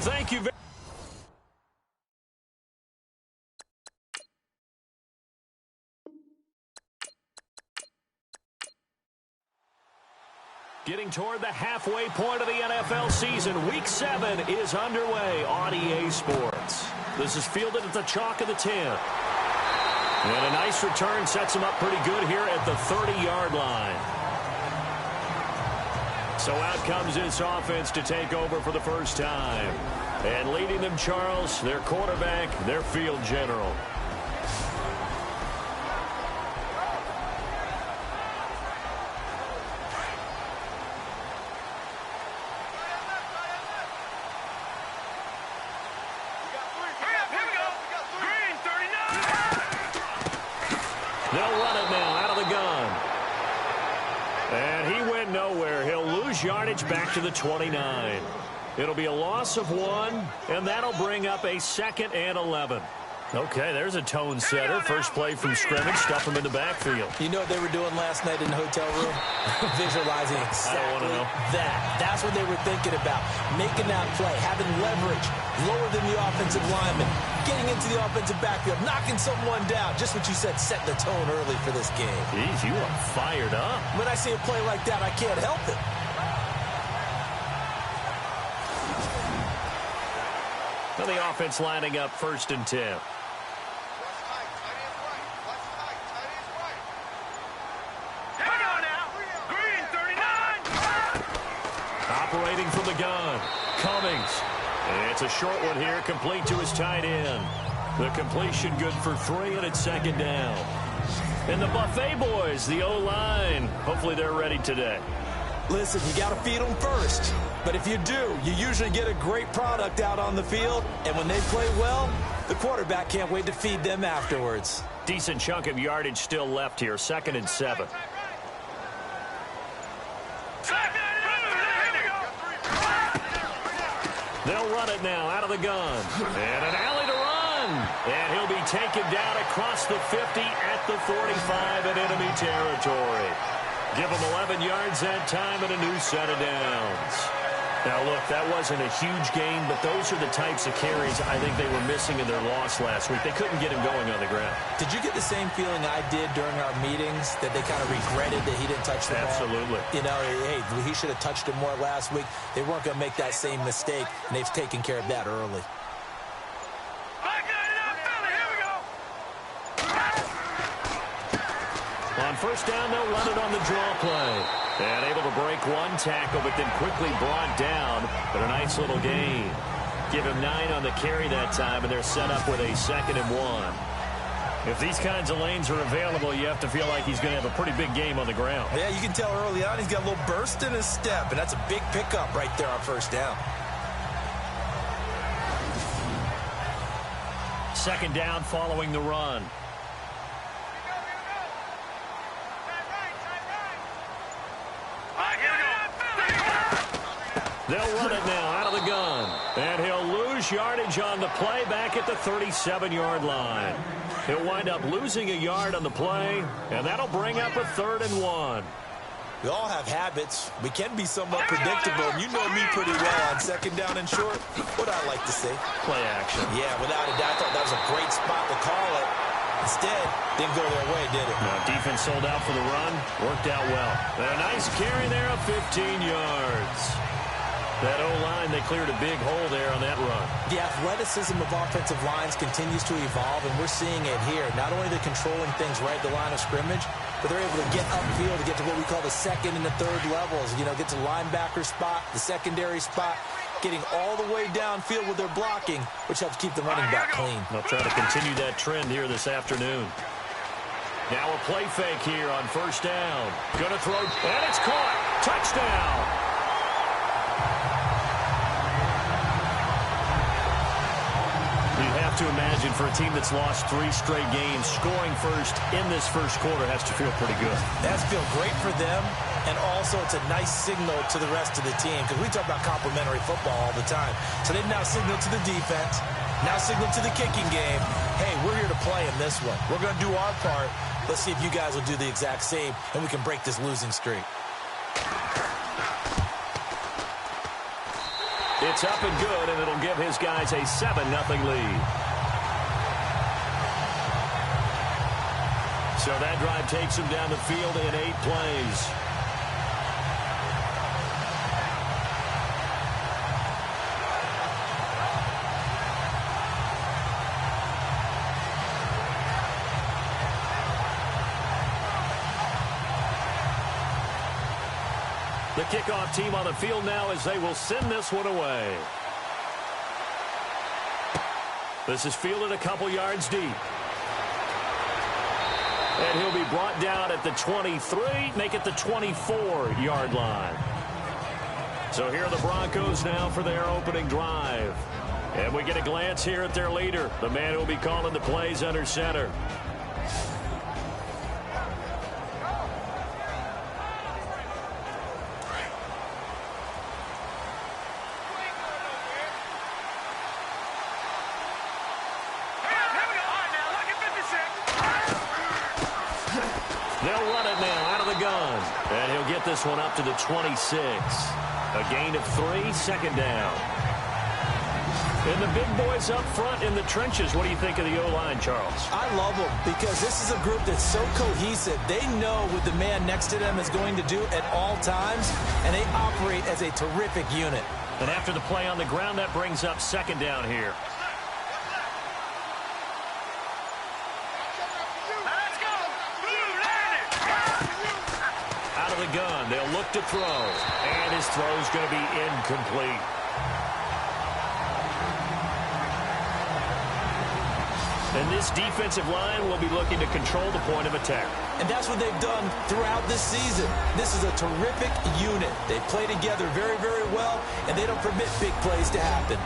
Thank you very Getting toward the halfway point of the NFL season. Week 7 is underway on EA Sports. This is fielded at the chalk of the 10. And a nice return sets him up pretty good here at the 30-yard line. So out comes this offense to take over for the first time. And leading them, Charles, their quarterback, their field general. They'll run it now out of the gun. And he went nowhere. He'll lose yardage back to the 29. It'll be a loss of 1, and that'll bring up a 2nd and 11. Okay, there's a tone setter. First play from scrimmage, stuff him in the backfield. You know what they were doing last night in the hotel room? Visualizing exactly that. That's what they were thinking about. Making that play, having leverage, lower than the offensive lineman, getting into the offensive backfield, knocking someone down. Just what you said, setting the tone early for this game. Jeez, you are fired up. When I see a play like that, I can't help it. Well, the offense lining up 1st and 10. Operating from the gun, Cummings. And it's a short one here, complete to his tight end. The completion good for 3, and it's 2nd down. And the Buffet boys, the O-line, hopefully they're ready today. Listen, you got to feed them first. But if you do, you usually get a great product out on the field. And when they play well, the quarterback can't wait to feed them afterwards. Decent chunk of yardage still left here, 2nd and 7. They'll run it now out of the gun. And an alley to run. And he'll be taken down across the 50 at the 45 in enemy territory. Give him 11 yards that time and a new set of downs. Now, look, that wasn't a huge gain, but those are the types of carries I think they were missing in their loss last week. They couldn't get him going on the ground. Did you get the same feeling I did during our meetings, that they kind of regretted that he didn't touch the ball? Absolutely. You know, hey, he should have touched it more last week. They weren't going to make that same mistake, and they've taken care of that early. On 1st down, they'll run it on the draw play. And able to break one tackle, but then quickly brought down. But a nice little gain. Give him 9 on the carry that time, and they're set up with a 2nd and 1. If these kinds of lanes are available, you have to feel like he's going to have a pretty big game on the ground. Yeah, you can tell early on he's got a little burst in his step, and that's a big pickup right there on 1st down. 2nd down following the run. They'll run it now out of the gun. And he'll lose yardage on the play back at the 37-yard line. He'll wind up losing a yard on the play, and that'll bring up a 3rd and 1. We all have habits. We can be somewhat predictable, and you know me pretty well on 2nd down and short. What I like to say? Play action. Yeah, without a doubt, I thought that was a great spot to call it. Instead, didn't go their way, did it? No, defense sold out for the run. Worked out well. And a nice carry there of 15 yards. That O-line, they cleared a big hole there on that run. The athleticism of offensive lines continues to evolve, and we're seeing it here. Not only they're controlling things right at the line of scrimmage, but they're able to get upfield to get to what we call the second and the third levels. You know, get to linebacker spot, the secondary spot, getting all the way downfield with their blocking, which helps keep the running back clean. They'll try to continue that trend here this afternoon. Now a play fake here on first down. Gonna throw, and it's caught. Touchdown. You have to imagine for a team that's lost 3 straight games, scoring first in this first quarter has to feel pretty good. That's feel great for them, and also it's a nice signal to the rest of the team, because we talk about complementary football all the time. So they've now signaled to the defense, now signaled to the kicking game, hey, we're here to play in this one. We're going to do our part. Let's see if you guys will do the exact same, and we can break this losing streak. It's up and good, and it'll give his guys a 7-0 lead. So that drive takes him down the field in 8 plays. The kickoff team on the field now as they will send this one away. This is fielded a couple yards deep. And he'll be brought down at the 23, make it the 24-yard line. So here are the Broncos now for their opening drive. And we get a glance here at their leader, the man who will be calling the plays under center. They'll run it now out of the gun. And he'll get this one up to the 26. A gain of 3, second down. And the big boys up front in the trenches. What do you think of the O-line, Charles? I love them because this is a group that's so cohesive. They know what the man next to them is going to do at all times, and they operate as a terrific unit. And after the play on the ground, that brings up second down here. The gun. They'll look to throw. And his throw's going to be incomplete. And this defensive line will be looking to control the point of attack. And that's what they've done throughout this season. This is a terrific unit. They play together very, very well, and they don't permit big plays to happen.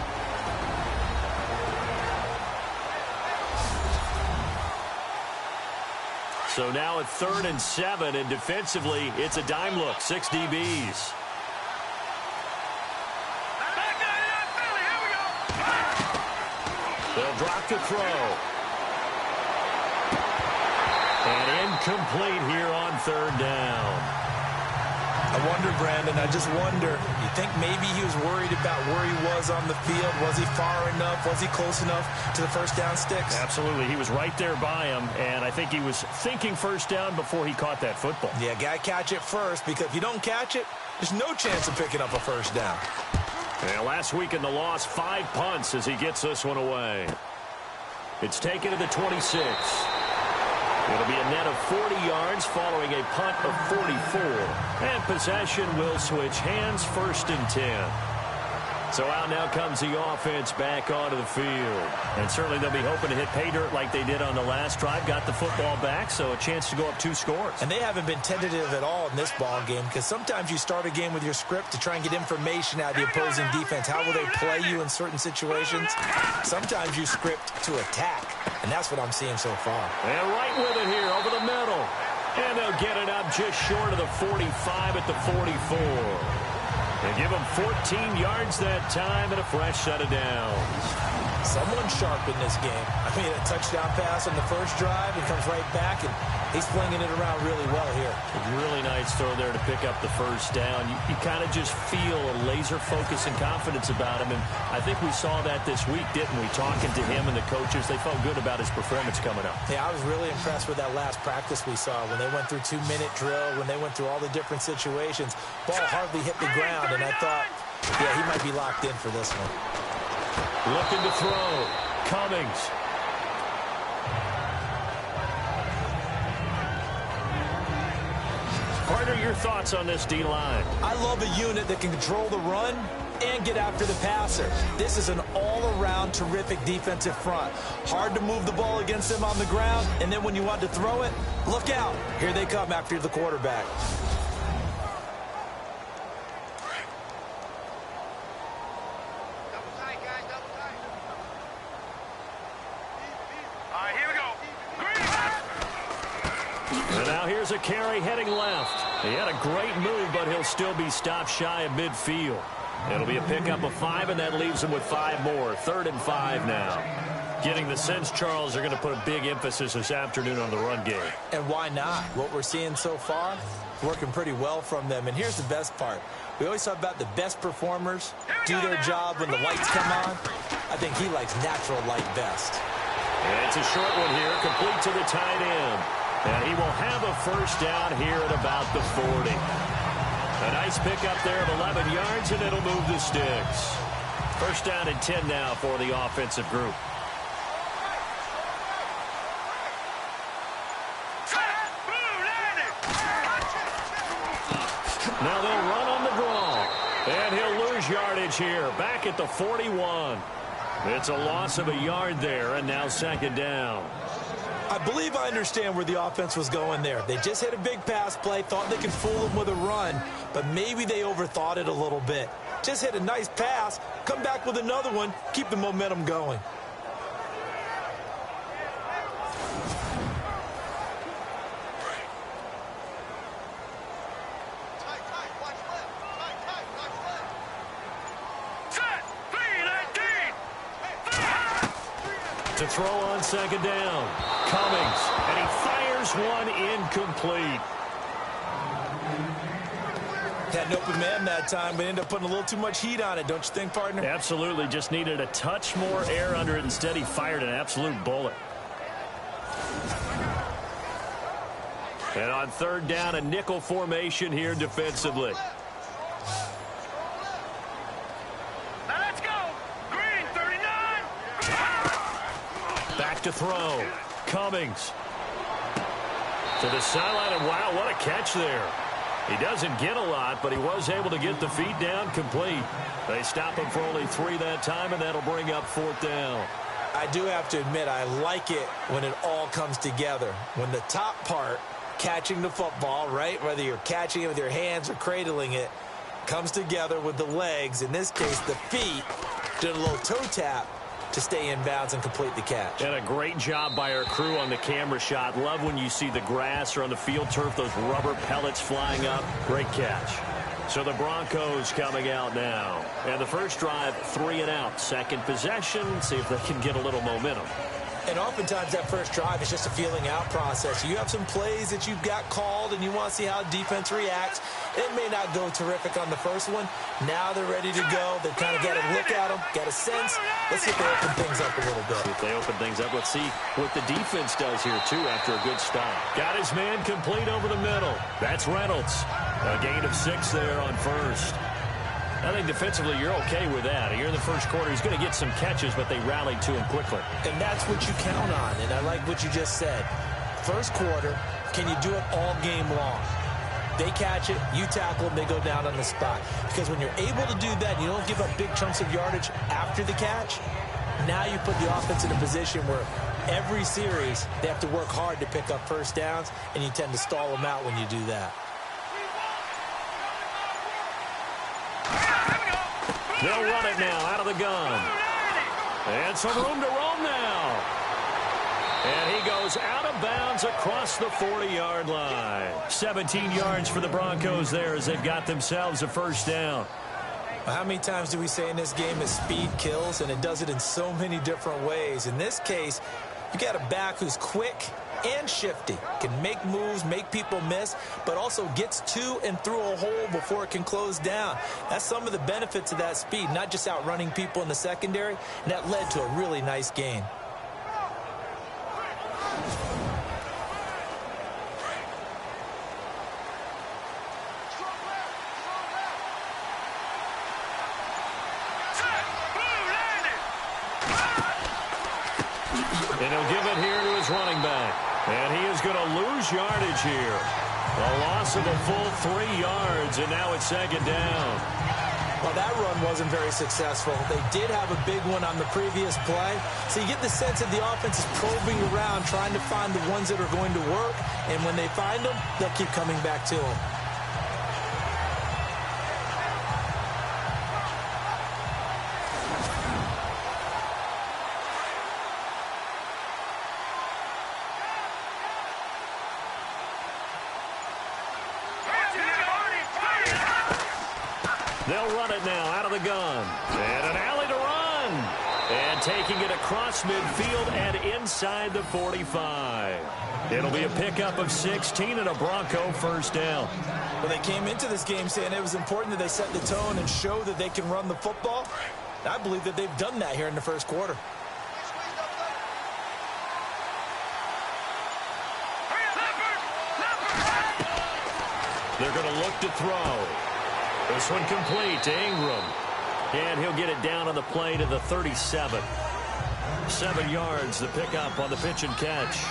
So now at 3rd and 7, and defensively, it's a dime look, 6 DBs. They'll drop to throw. And incomplete here on 3rd down. I wonder, Brandon, I just wonder, you think maybe he was worried about where he was on the field? Was he far enough? Was he close enough to the first down sticks? Absolutely. He was right there by him, and I think he was thinking first down before he caught that football. Yeah, got to catch it first, because if you don't catch it, there's no chance of picking up a first down. And last week in the loss, 5 punts as he gets this one away. It's taken to the 26. It'll be a net of 40 yards following a punt of 44. And possession will switch hands, 1st and 10. So out now comes the offense back onto the field. And certainly they'll be hoping to hit pay dirt like they did on the last drive. Got the football back, so a chance to go up 2 scores. And they haven't been tentative at all in this ball game, because sometimes you start a game with your script to try and get information out of the opposing defense. How will they play you in certain situations? Sometimes you script to attack, and that's what I'm seeing so far. And right with it here over the middle. And they'll get it up just short of the 45 at the 44. They give him 14 yards that time and a fresh set of downs. Someone sharp in this game. I mean, a touchdown pass on the first drive, and comes right back, and he's flinging it around really well here. A really nice throw there to pick up the first down. You kind of just feel a laser focus and confidence about him, and I think we saw that this week, didn't we? Talking to him and the coaches, they felt good about his performance coming up. Yeah, I was really impressed with that last practice we saw when they went through 2-minute drill, when they went through all the different situations. Ball hardly hit the ground, and I thought, Yeah, he might be locked in for this one. Looking to throw. Cummings. Partner, your thoughts on this D-line? I love a unit that can control the run and get after the passer. This is an all-around terrific defensive front. Hard to move the ball against them on the ground, and then when you want to throw it, look out. Here they come after the quarterback. And now here's a carry heading left. He had a great move, but he'll still be stopped shy of midfield. It'll be a pickup of 5, and that leaves him with 5 more. 3rd and 5 now. Getting the sense, Charles, they're going to put a big emphasis this afternoon on the run game. And why not? What we're seeing so far, working pretty well from them. And here's the best part. We always talk about the best performers do their job when the lights come on. I think he likes natural light best. And it's a short one here, complete to the tight end. And he will have a first down here at about the 40. A nice pickup there of 11 yards, and it'll move the sticks. First down and 10 now for the offensive group. Now they'll run on the draw. And he'll lose yardage here, back at the 41. It's a loss of a yard there, and now 2nd down. I believe I understand where the offense was going there. They just hit a big pass play, thought they could fool him with a run, but maybe they overthought it a little bit. Just hit a nice pass, come back with another one, keep the momentum going. To throw on 2nd down. Cummings, and he fires one incomplete. Had an open man that time, but ended up putting a little too much heat on it, don't you think, partner? Absolutely, just needed a touch more air under it. Instead, he fired an absolute bullet. And on 3rd down, a nickel formation here defensively. To throw. Cummings to the sideline, and wow, what a catch there. He doesn't get a lot, but he was able to get the feet down complete. They stop him for only 3 that time, and that'll bring up 4th down. I do have to admit, I like it when it all comes together. When the top part, catching the football, right, whether you're catching it with your hands or cradling it, comes together with the legs, in this case the feet, did a little toe tap to stay in bounds and complete the catch. And a great job by our crew on the camera shot. Love when you see the grass or on the field turf, those rubber pellets flying up. Great catch. So the Broncos coming out now. And the first drive, 3 and out. Second possession, see if they can get a little momentum. And oftentimes that first drive is just a feeling out process. You have some plays that you've got called and you want to see how defense reacts. It may not go terrific on the first one. Now they're ready to go. They've kind of got a look at them, got a sense. Let's see if they open things up a little bit. See if they open things up. Let's see what the defense does here, too, after a good stop. Got his man complete over the middle. That's Reynolds. A gain of 6 there on first. I think defensively you're okay with that. Here in the first quarter, he's going to get some catches, but they rallied to him quickly. And that's what you count on, and I like what you just said. First quarter, can you do it all game long? They catch it, you tackle them, they go down on the spot. Because when you're able to do that, you don't give up big chunks of yardage after the catch. Now you put the offense in a position where every series they have to work hard to pick up first downs, and you tend to stall them out when you do that. They'll run it now out of the gun. And some room to roam now. And he goes out of bounds across the 40-yard line. 17 yards for the Broncos there as they've got themselves a first down. Well, how many times do we say in this game that speed kills, and it does it in so many different ways? In this case, you got a back who's quick and shifty, can make moves, make people miss, but also gets to and through a hole before it can close down. That's some of the benefits of that speed, not just outrunning people in the secondary, and that led to a really nice gain. he'll give it here to his running back. And he is going to lose yardage here. A loss of a full 3 yards, and now it's second down. Well, that run wasn't very successful. They did have a big one on the previous play. So you get the sense that the offense is probing around, trying to find the ones that are going to work. And when they find them, they'll keep coming back to them. They'll run it now out of the gun. And an alley to run. And taking it across midfield and inside the 45. It'll be a pickup of 16 and a Bronco first down. Well, they came into this game saying it was important that they set the tone and show that they can run the football. I believe that they've done that here in the first quarter. They're going to look to throw. This one complete to Ingram. And he'll get it down on the play to the 37. 7 yards, the pickup on the pitch and catch.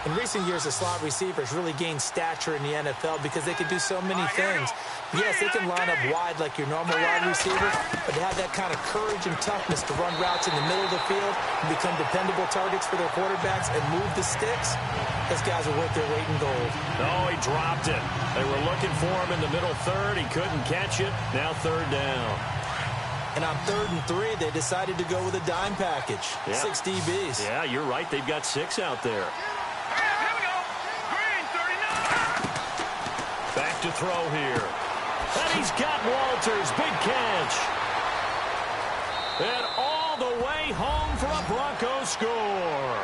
In recent years, the slot receivers really gained stature in the NFL because they can do so many things. Yes, they can line up wide like your normal wide receiver, but to have that kind of courage and toughness to run routes in the middle of the field and become dependable targets for their quarterbacks and move the sticks, those guys are worth their weight in gold. Oh, he dropped it. They were looking for him in the middle third. He couldn't catch it. Now third down. And on 3rd and 3, they decided to go with a dime package. Yeah. 6 DBs. Yeah, you're right. They've got 6 out there. Back to throw here. And he's got Walters. Big catch. And all the way home for a Bronco score.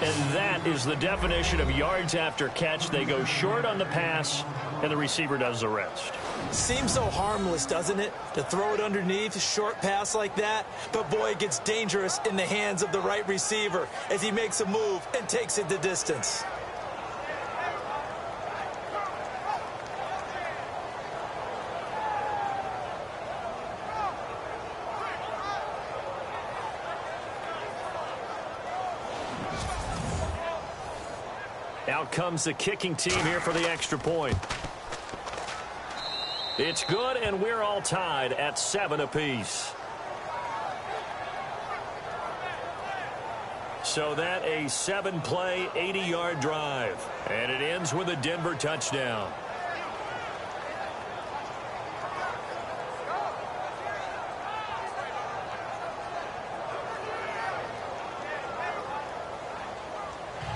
And that is the definition of yards after catch. They go short on the pass, and the receiver does the rest. Seems so harmless, doesn't it, to throw it underneath, a short pass like that? But, boy, it gets dangerous in the hands of the right receiver as he makes a move and takes it the distance. Out comes the kicking team here for the extra point. It's good, and we're all tied at 7 apiece. So that a 7-play, 80-yard drive. And it ends with a Denver touchdown.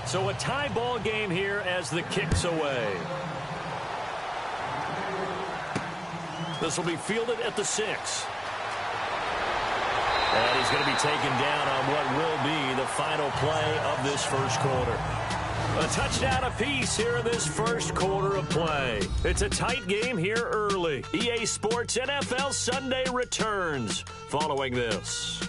So a tie ball game here as the kick's away. This will be fielded at the 6. And he's going to be taken down on what will be the final play of this first quarter. A touchdown apiece here in this first quarter of play. It's a tight game here early. EA Sports NFL Sunday returns following this.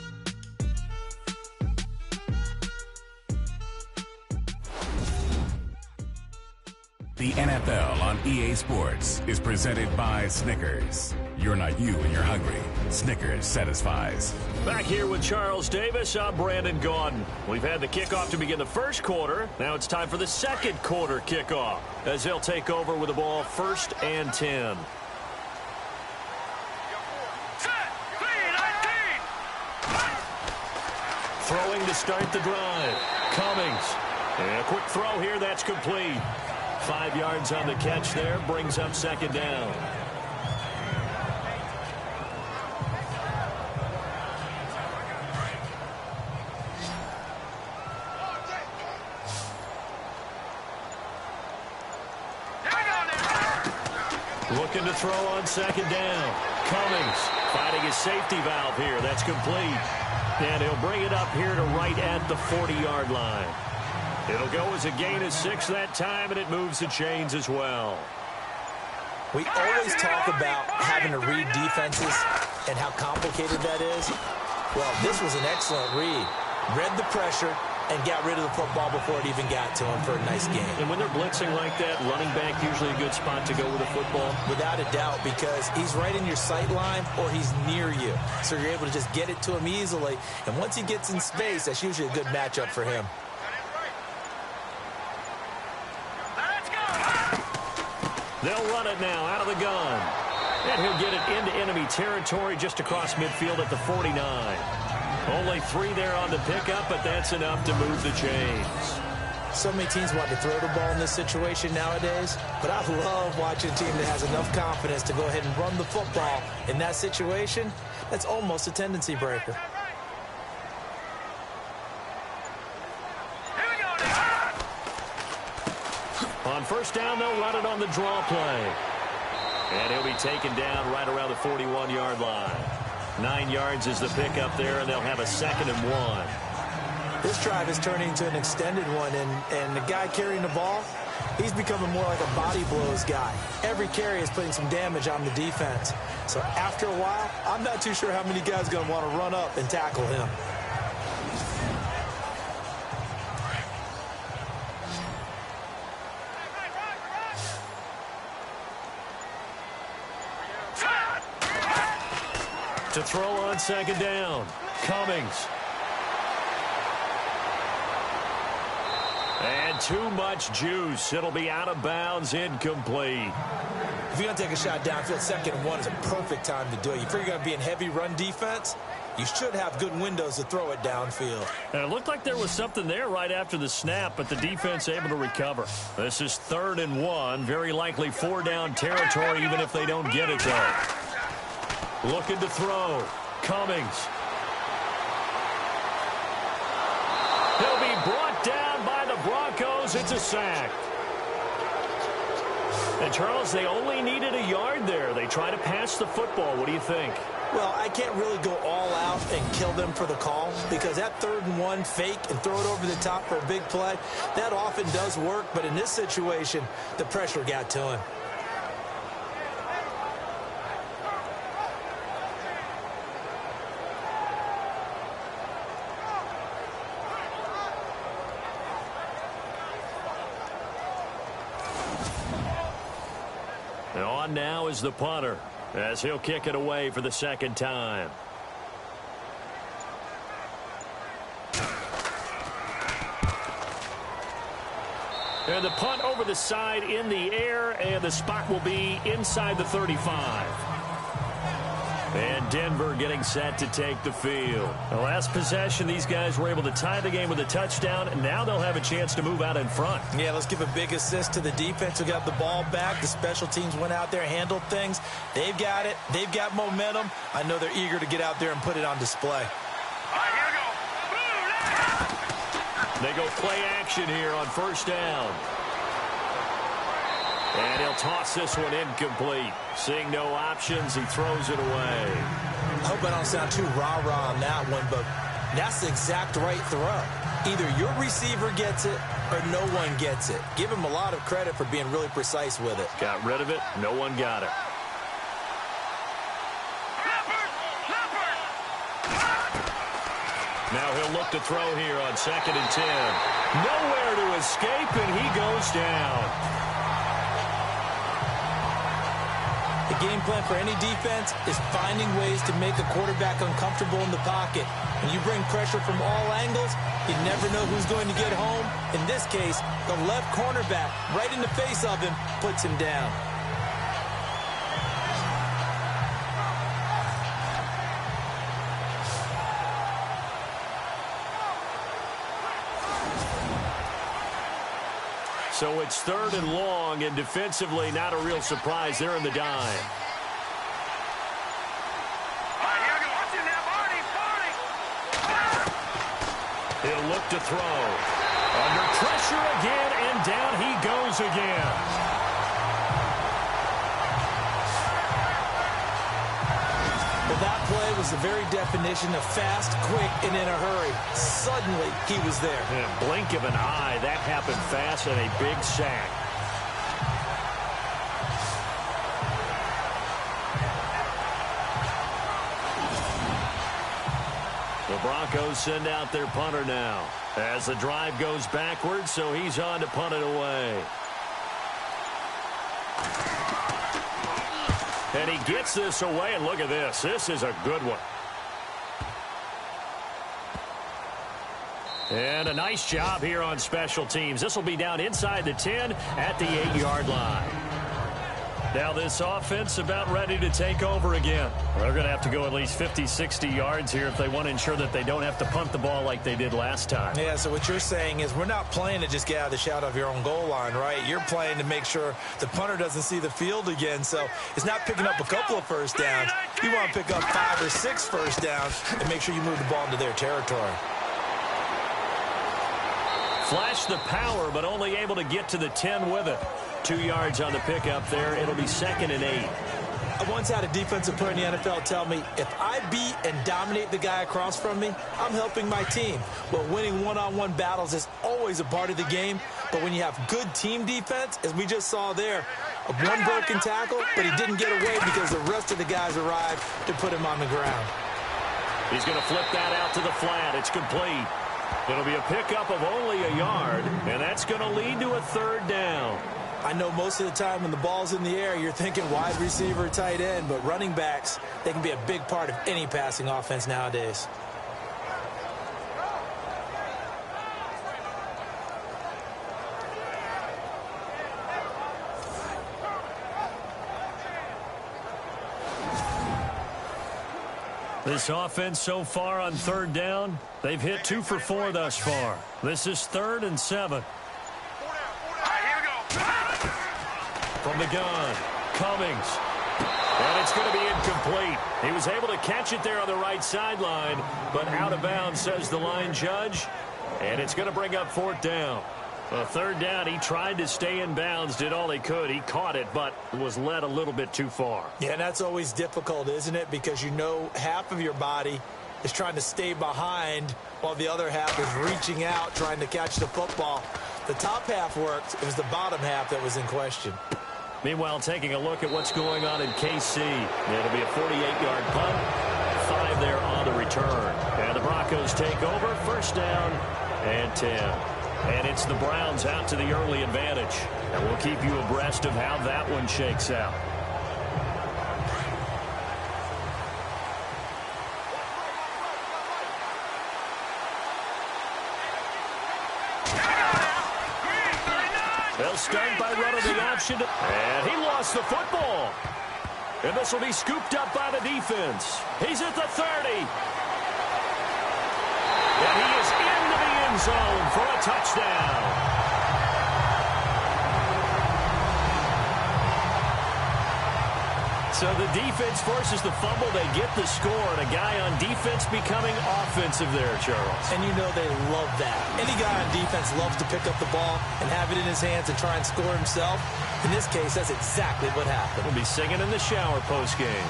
The NFL on EA Sports is presented by Snickers. You're not you when you're hungry. Snickers satisfies. Back here with Charles Davis, I'm Brandon Gaudin. We've had the kickoff to begin the first quarter. Now it's time for the second quarter kickoff as they'll take over with the ball 1st and 10. Throwing to start the drive. Cummings. And a quick throw here, that's complete. 5 yards on the catch there, brings up second down. Looking to throw on second down. Cummings finding his safety valve here. That's complete. And he'll bring it up here to right at the 40-yard line. It'll go as a gain of 6 that time, and it moves the chains as well. We always talk about having to read defenses and how complicated that is. Well, this was an excellent read. Read the pressure, and got rid of the football before it even got to him for a nice gain. And when they're blitzing like that, running back usually a good spot to go with the football? Without a doubt, because he's right in your sight line or he's near you. So you're able to just get it to him easily. And once he gets in space, that's usually a good matchup for him. They'll run it now out of the gun. And he'll get it into enemy territory just across midfield at the 49. Only 3 there on the pickup, but that's enough to move the chains. So many teams want to throw the ball in this situation nowadays, but I love watching a team that has enough confidence to go ahead and run the football in that situation. That's almost a tendency breaker. On first down, they'll run it on the draw play. And he'll be taken down right around the 41-yard line. 9 yards is the pickup there, and they'll have a 2nd and 1. This drive is turning into an extended one, and the guy carrying the ball, he's becoming more like a body blows guy. Every carry is putting some damage on the defense. So after a while, I'm not too sure how many guys are going to want to run up and tackle him. To throw on 2nd down, Cummings. And too much juice. It'll be out of bounds, incomplete. If you're going to take a shot downfield, 2nd and 1 is a perfect time to do it. You figure you're going to be in heavy run defense, you should have good windows to throw it downfield. And it looked like there was something there right after the snap, but the defense able to recover. This is 3rd and 1, very likely 4-down territory, even if they don't get it though. Looking to throw. Cummings. He'll be brought down by the Broncos. It's a sack. And, Charles, they only needed a yard there. They try to pass the football. What do you think? Well, I can't really go all out and kill them for the call because that 3rd and 1 fake and throw it over the top for a big play, that often does work. But in this situation, the pressure got to him. On now is the punter, as he'll kick it away for the 2nd time. And the punt over the side in the air, and the spot will be inside the 35. And Denver getting set to take the field. The last possession, these guys were able to tie the game with a touchdown, and now they'll have a chance to move out in front. Yeah, let's give a big assist to the defense who got the ball back. The special teams went out there, handled things. They've got it. They've got momentum. I know they're eager to get out there and put it on display. All right, here we go. They go play action here on first down. And he'll toss this one incomplete. Seeing no options, he throws it away. I hope I don't sound too rah-rah on that one, but that's the exact right throw. Either your receiver gets it or no one gets it. Give him a lot of credit for being really precise with it. Got rid of it. No one got it. Now he'll look to throw here on 2nd and 10. Nowhere to escape, and he goes down. The game plan for any defense is finding ways to make a quarterback uncomfortable in the pocket. When you bring pressure from all angles, you never know who's going to get home. In this case, the left cornerback, right in the face of him, puts him down. So it's 3rd and long, and defensively not a real surprise. They're in the dime. He'll look to throw. Under pressure again, and down he goes again. Well, that play was the very definition of fast, quick, and in a hurry. Suddenly, he was there. In a blink of an eye, that happened fast, and a big sack. The Broncos send out their punter now. As the drive goes backwards, so he's on to punt it away. And he gets this away, and look at this. This is a good one. And a nice job here on special teams. This will be down inside the 10 at the 8-yard line. Now this offense about ready to take over again. They're going to have to go at least 50, 60 yards here if they want to ensure that they don't have to punt the ball like they did last time. Yeah, so what you're saying is we're not playing to just get out of the shadow of your own goal line, right? You're playing to make sure the punter doesn't see the field again. So it's not picking up a couple of first downs. You want to pick up 5 or 6 first downs and make sure you move the ball into their territory. Flash the power, but only able to get to the 10 with it. 2 yards on the pickup there. It'll be 2nd and 8. I once had a defensive player in the NFL tell me, if I beat and dominate the guy across from me, I'm helping my team. Well, winning one-on-one battles is always a part of the game. But when you have good team defense, as we just saw there, one broken tackle, but he didn't get away because the rest of the guys arrived to put him on the ground. He's going to flip that out to the flat. It's complete. It'll be a pickup of only a yard, and that's going to lead to a 3rd down. I know most of the time when the ball's in the air, you're thinking wide receiver, tight end, but running backs, they can be a big part of any passing offense nowadays. This offense so far on 3rd down, they've hit 2 for 4 thus far. This is 3rd and 7. From the gun, Cummings. And it's going to be incomplete. He was able to catch it there on the right sideline, but out of bounds, says the line judge. And it's going to bring up 4th down. A 3rd down, he tried to stay in bounds, did all he could. He caught it, but was led a little bit too far. Yeah, and that's always difficult, isn't it? Because you know half of your body is trying to stay behind while the other half is reaching out, trying to catch the football. The top half worked. It was the bottom half that was in question. Meanwhile, taking a look at what's going on in KC. It'll be a 48-yard punt, 5 there on the return. And the Broncos take over, 1st down and 10. And it's the Browns out to the early advantage. And we'll keep you abreast of how that one shakes out. They'll start by running the option. And he lost the football. And this will be scooped up by the defense. He's at the 30. And he is into the end zone for a touchdown. So the defense forces the fumble. They get the score, and a guy on defense becoming offensive there, Charles. And you know they love that. Any guy on defense loves to pick up the ball and have it in his hands and try and score himself. In this case, that's exactly what happened. We'll be singing in the shower postgame.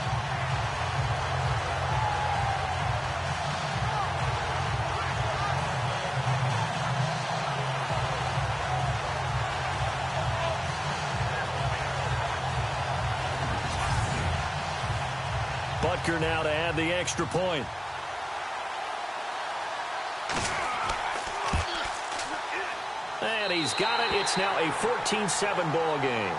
Butker now to add the extra point. And he's got it. It's now a 14-7 ball game.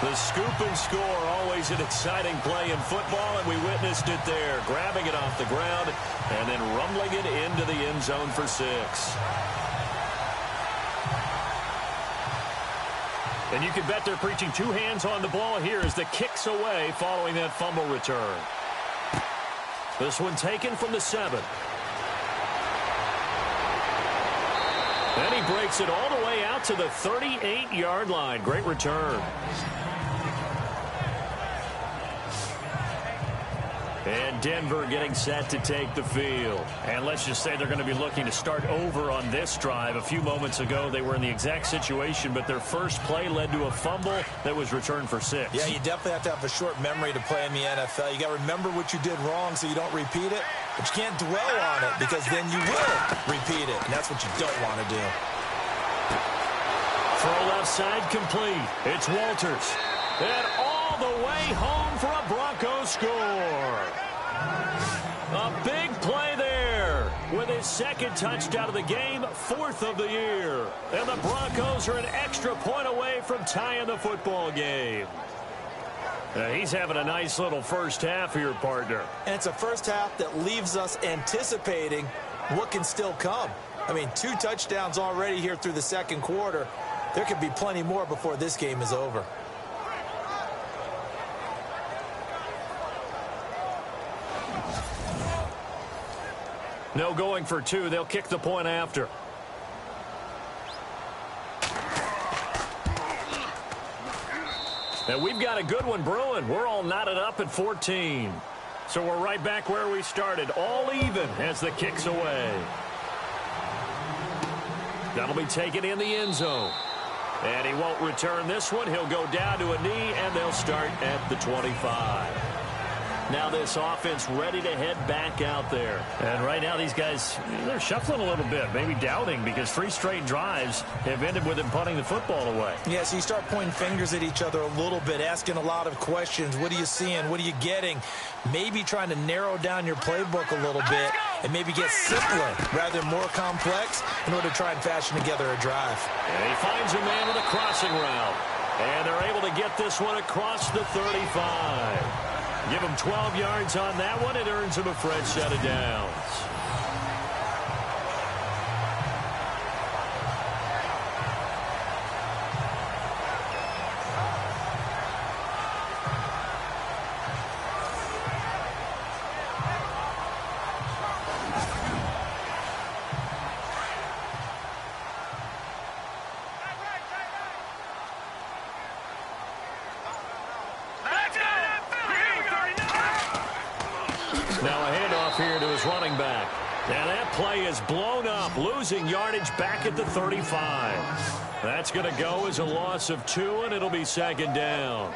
The scoop and score, always an exciting play in football, and we witnessed it there. Grabbing it off the ground and then rumbling it into the end zone for 6. And you can bet they're preaching 2 hands on the ball here as the kick's away following that fumble return. This one taken from the 7. And he breaks it all the way out to the 38-yard line. Great return. And Denver getting set to take the field. And let's just say they're going to be looking to start over on this drive. A few moments ago, they were in the exact situation, but their first play led to a fumble that was returned for 6. Yeah, you definitely have to have a short memory to play in the NFL. You got to remember what you did wrong so you don't repeat it, but you can't dwell on it because then you will repeat it, and that's what you don't want to do. Throw left side complete. It's Walters. And all the way home for a Broncos score. A big play there with his second touchdown of the game, 4th of the year. And the Broncos are an extra point away from tying the football game. He's having a nice little first half here, partner. And it's a first half that leaves us anticipating what can still come. I mean, 2 touchdowns already here through the second quarter. There could be plenty more before this game is over. No going for 2. They'll kick the point after. And we've got a good one brewing. We're all knotted up at 14. So we're right back where we started, all even as the kick's away. That'll be taken in the end zone. And he won't return this one. He'll go down to a knee, and they'll start at the 25. Now this offense ready to head back out there. And right now these guys, they're shuffling a little bit, maybe doubting, because 3 straight drives have ended with him punting the football away. Yeah, so you start pointing fingers at each other a little bit, asking a lot of questions. What are you seeing? What are you getting? Maybe trying to narrow down your playbook a little bit and maybe get simpler rather than more complex in order to try and fashion together a drive. And he finds a man with a crossing route. And they're able to get this one across the 35. Give him 12 yards on that one. It earns him a fresh set of downs. Now a handoff here to his running back. And that play is blown up, losing yardage back at the 35. That's going to go as a loss of 2, and it'll be second down.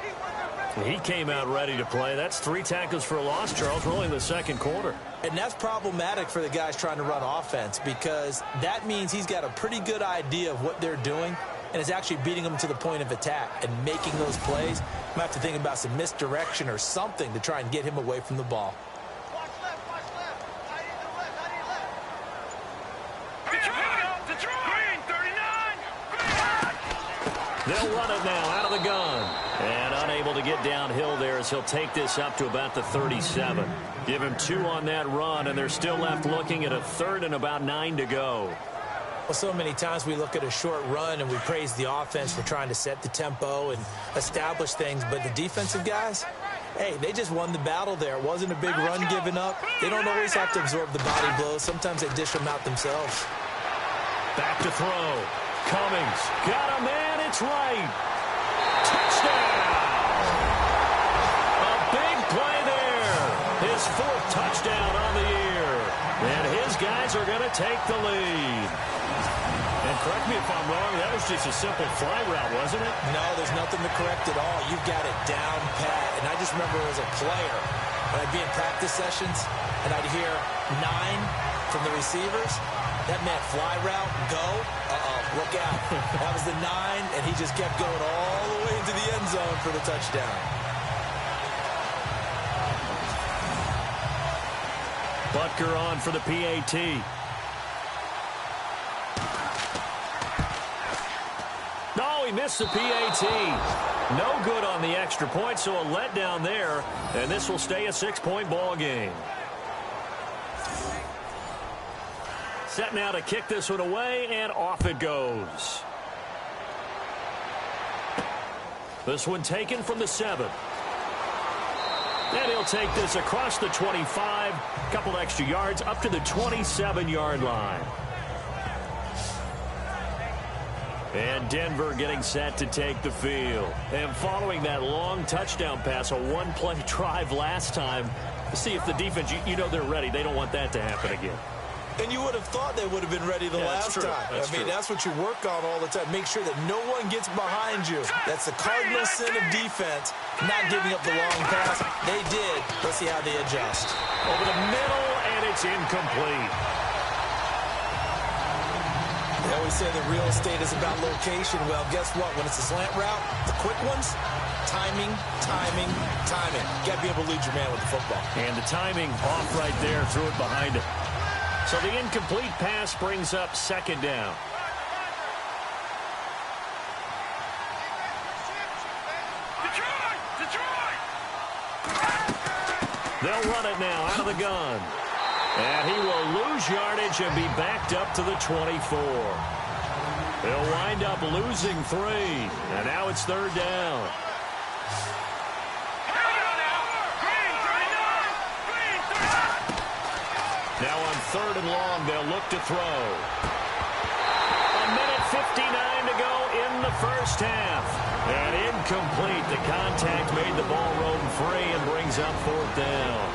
He came out ready to play. That's 3 tackles for a loss, Charles. We're only in the second quarter. And that's problematic for the guys trying to run offense, because that means he's got a pretty good idea of what they're doing and is actually beating them to the point of attack and making those plays. You might have to think about some misdirection or something to try and get him away from the ball. They'll run it now out of the gun. And unable to get downhill there as he'll take this up to about the 37. Give him 2 on that run, and they're still left looking at a 3rd and about 9 to go. Well, so many times we look at a short run and we praise the offense for trying to set the tempo and establish things. But the defensive guys, hey, they just won the battle there. It wasn't a big run given up. They don't always have to absorb the body blows. Sometimes they dish them out themselves. Back to throw. Cummings. Got a man. It's right. Touchdown. A big play there. His 4th touchdown on the year. And his guys are going to take the lead. And correct me if I'm wrong, that was just a simple fly route, wasn't it? No, there's nothing to correct at all. You've got it down pat. And I just remember as a player, when I'd be in practice sessions, and I'd hear 9 from the receivers. That meant fly route, go, look out. That was the 9, and he just kept going all the way into the end zone for the touchdown. Butker on for the PAT. No, he missed the PAT. No good on the extra point, so a letdown there, and this will stay a 6-point ball game. Set now to kick this one away, and off it goes. This one taken from the 7. And he'll take this across the 25, a couple extra yards, up to the 27-yard line. And Denver getting set to take the field. And following that long touchdown pass, a 1-play drive last time, to see if the defense, you know they're ready. They don't want that to happen again. And you would have thought they would have been ready the last time. I mean, that's what you work on all the time. Make sure that no one gets behind you. That's the cardinal sin of defense, not giving up the long pass. They did. Let's see how they adjust. Over the middle, and it's incomplete. There always say the real estate is about location. Well, guess what? When it's a slant route, the quick ones, timing, timing, timing. You got to be able to lead your man with the football. And the timing off right there, threw it behind him. So the incomplete pass brings up second down. They'll run it now out of the gun. And he will lose yardage and be backed up to the 24. He'll wind up losing 3. And now it's third down. Now on third and long, they'll look to throw. 1:59 to go in the first half. And incomplete. The contact made the ball roam free and brings up fourth down.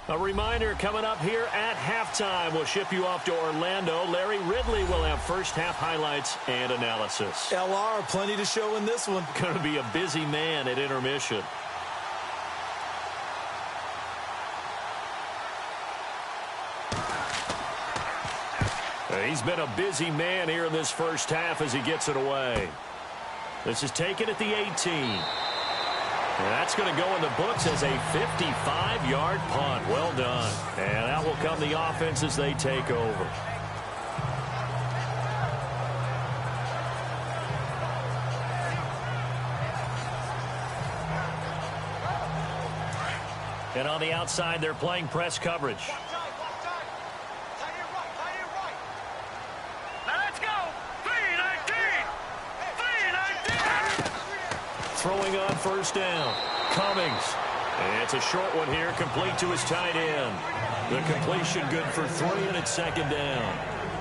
A reminder coming up here at halftime. We'll ship you off to Orlando. Larry Ridley will have first half highlights and analysis. LR, plenty to show in this one. Going to be a busy man at intermission. He's been a busy man here in this first half as he gets it away. This is taken at the 18. And that's going to go in the books as a 55-yard punt. Well done. And out will come the offense as they take over. And on the outside, they're playing press coverage. Throwing on first down. Cummings. And it's a short one here, complete to his tight end. The completion good for 3, and it's second down.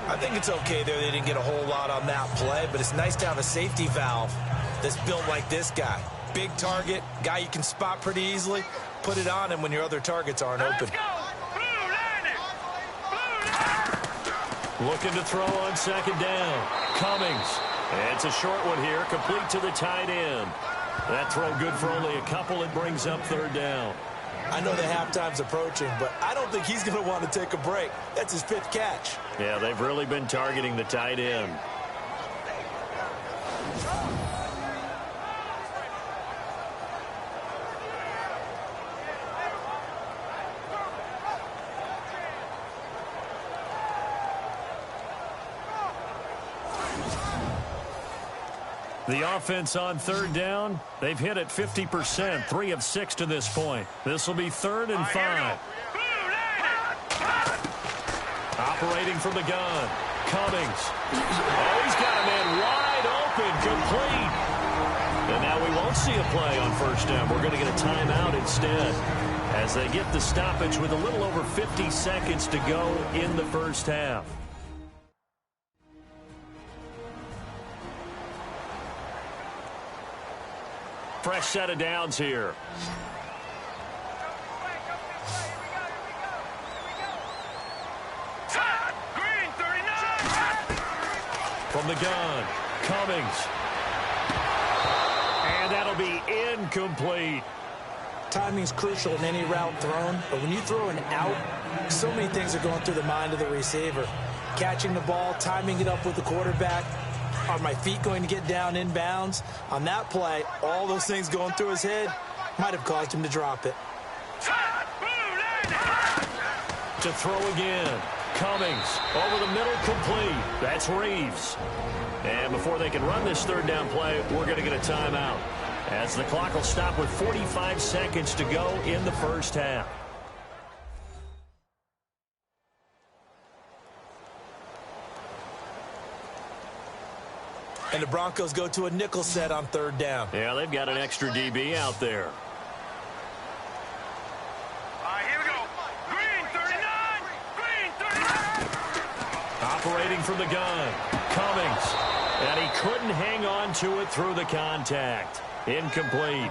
I think it's okay there. They didn't get a whole lot on that play, but it's nice to have a safety valve that's built like this guy. Big target, guy you can spot pretty easily. Put it on him when your other targets aren't open. Looking to throw on second down. Cummings. And it's a short one here, complete to the tight end. That throw good for only a couple. It brings up third down. I know the halftime's approaching, but I don't think he's going to want to take a break. That's his 5th catch. Yeah, they've really been targeting the tight end. The offense on third down, they've hit it 50%, 3 of 6 to this point. This will be 3rd and 5. Operating from the gun, Cummings. Oh, he's got a man wide open, complete. And now we won't see a play on first down. We're going to get a timeout instead as they get the stoppage with a little over 50 seconds to go in the first half. Fresh set of downs here. From the gun, Cummings. And that'll be incomplete. Timing's crucial in any route thrown, but when you throw an out, so many things are going through the mind of the receiver. Catching the ball, timing it up with the quarterback. Are my feet going to get down inbounds? On that play, all those things going through his head might have caused him to drop it. To throw again. Cummings over the middle, complete. That's Reeves. And before they can run this third down play, we're going to get a timeout, as the clock will stop with 45 seconds to go in the first half. And the Broncos go to a nickel set on third down. Yeah, they've got an extra DB out there. Here we go. Green 39. Green 39. Operating from the gun, Cummings. And he couldn't hang on to it through the contact. Incomplete.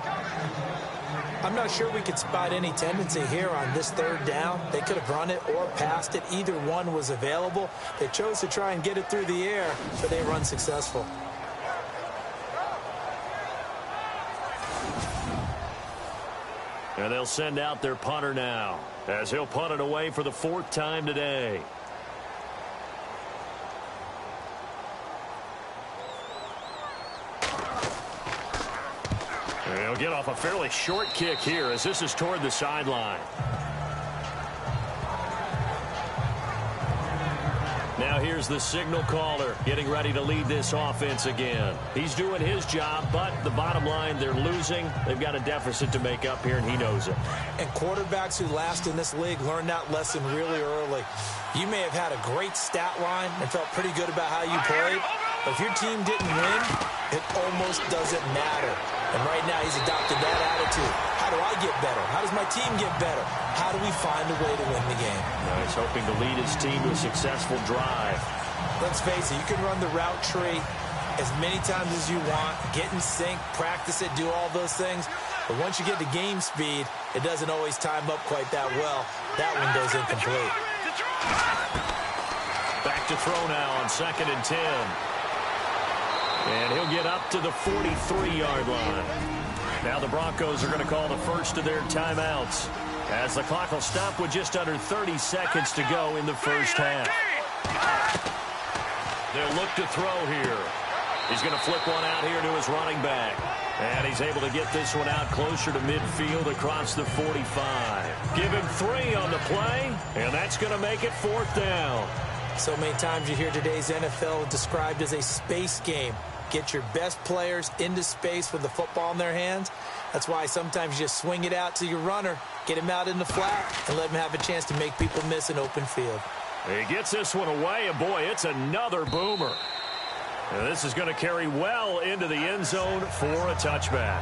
I'm not sure we could spot any tendency here on this third down. They could have run it or passed it. Either one was available. They chose to try and get it through the air, but they were unsuccessful. And they'll send out their punter now, as he'll punt it away for the 4th time today. And he'll get off a fairly short kick here, as this is toward the sideline. Now here's the signal caller getting ready to lead this offense again. He's doing his job, but the bottom line, they're losing. They've got a deficit to make up here, and he knows it. And quarterbacks who last in this league learn that lesson really early. You may have had a great stat line and felt pretty good about how you played, but if your team didn't win, it almost doesn't matter. And right now he's adopted that attitude. How do I get better? How does my team get better? How do we find a way to win the game? Now he's hoping to lead his team to a successful drive. Let's face it, you can run the route tree as many times as you want, get in sync, practice it, do all those things. But once you get to game speed, it doesn't always time up quite that well. That one goes incomplete. Back to throw now on 2nd and 10. And he'll get up to the 43-yard line. Now the Broncos are going to call the first of their timeouts, as the clock will stop with just under 30 seconds to go in the first half. They'll look to throw here. He's going to flip one out here to his running back. And he's able to get this one out closer to midfield across the 45. Give him 3 on the play, and that's going to make it 4th down. So many times you hear today's NFL described as a space game. Get your best players into space with the football in their hands. That's why sometimes you just swing it out to your runner, get him out in the flat, and let him have a chance to make people miss an open field. He gets this one away, and boy, it's another boomer. And this is going to carry well into the end zone for a touchback.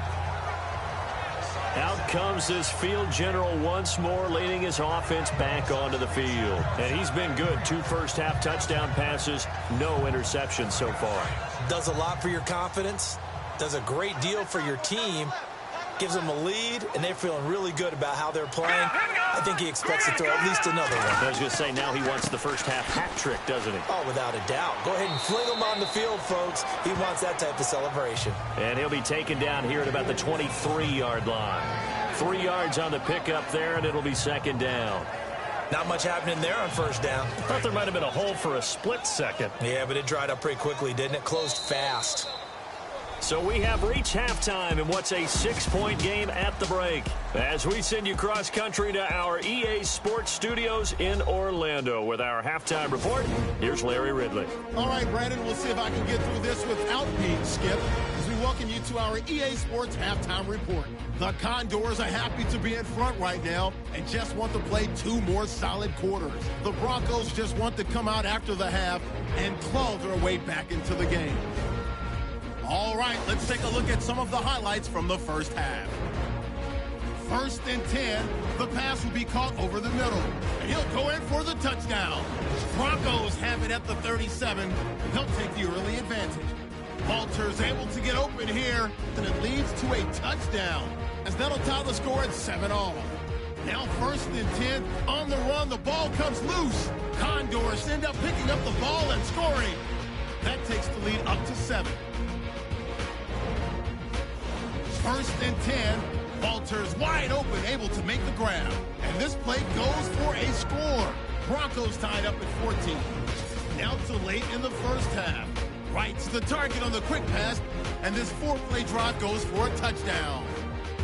Out comes this field general once more, leading his offense back onto the field. And he's been good. 2 first-half touchdown passes, no interceptions so far. Does a lot for your confidence, does a great deal for your team, gives them a lead, and they're feeling really good about how they're playing. I think he expects to throw at least another one. I was going to say, now he wants the first-half hat trick, doesn't he? Oh, without a doubt. Go ahead and fling him on the field, folks. He wants that type of celebration. And he'll be taken down here at about the 23-yard line. 3 yards on the pickup there, and it'll be 2nd down. Not much happening there on 1st down. I thought there might have been a hole for a split second. Yeah, but it dried up pretty quickly, didn't it? Closed fast. So we have reached halftime in what's a 6-point game at the break, as we send you cross-country to our EA Sports Studios in Orlando with our halftime report. Here's Larry Ridley. All right, Brandon, we'll see if I can get through this without being skipped as we welcome you to our EA Sports halftime report. The Condors are happy to be in front right now and just want to play 2 more solid quarters. The Broncos just want to come out after the half and claw their way back into the game. All right, let's take a look at some of the highlights from the first half. 1st and 10, the pass will be caught over the middle. And he'll go in for the touchdown. Broncos have it at the 37. They'll take the early advantage. Walter's able to get open here, and it leads to a touchdown, as that'll tie the score at 7-all. Now 1st and 10, on the run, the ball comes loose. Condors end up picking up the ball and scoring. That takes the lead up to 7. 1st and 10, Walter's wide open, able to make the grab. And this play goes for a score. Broncos tied up at 14. Now to late in the first half. Wright's the target on the quick pass, and this 4-play drive goes for a touchdown.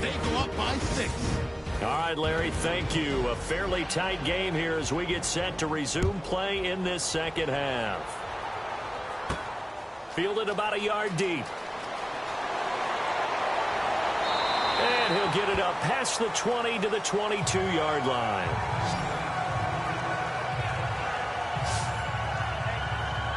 They go up by 6. All right, Larry, thank you. A fairly tight game here as we get set to resume play in this second half. Fielded about a yard deep. And he'll get it up past the 20 to the 22-yard line.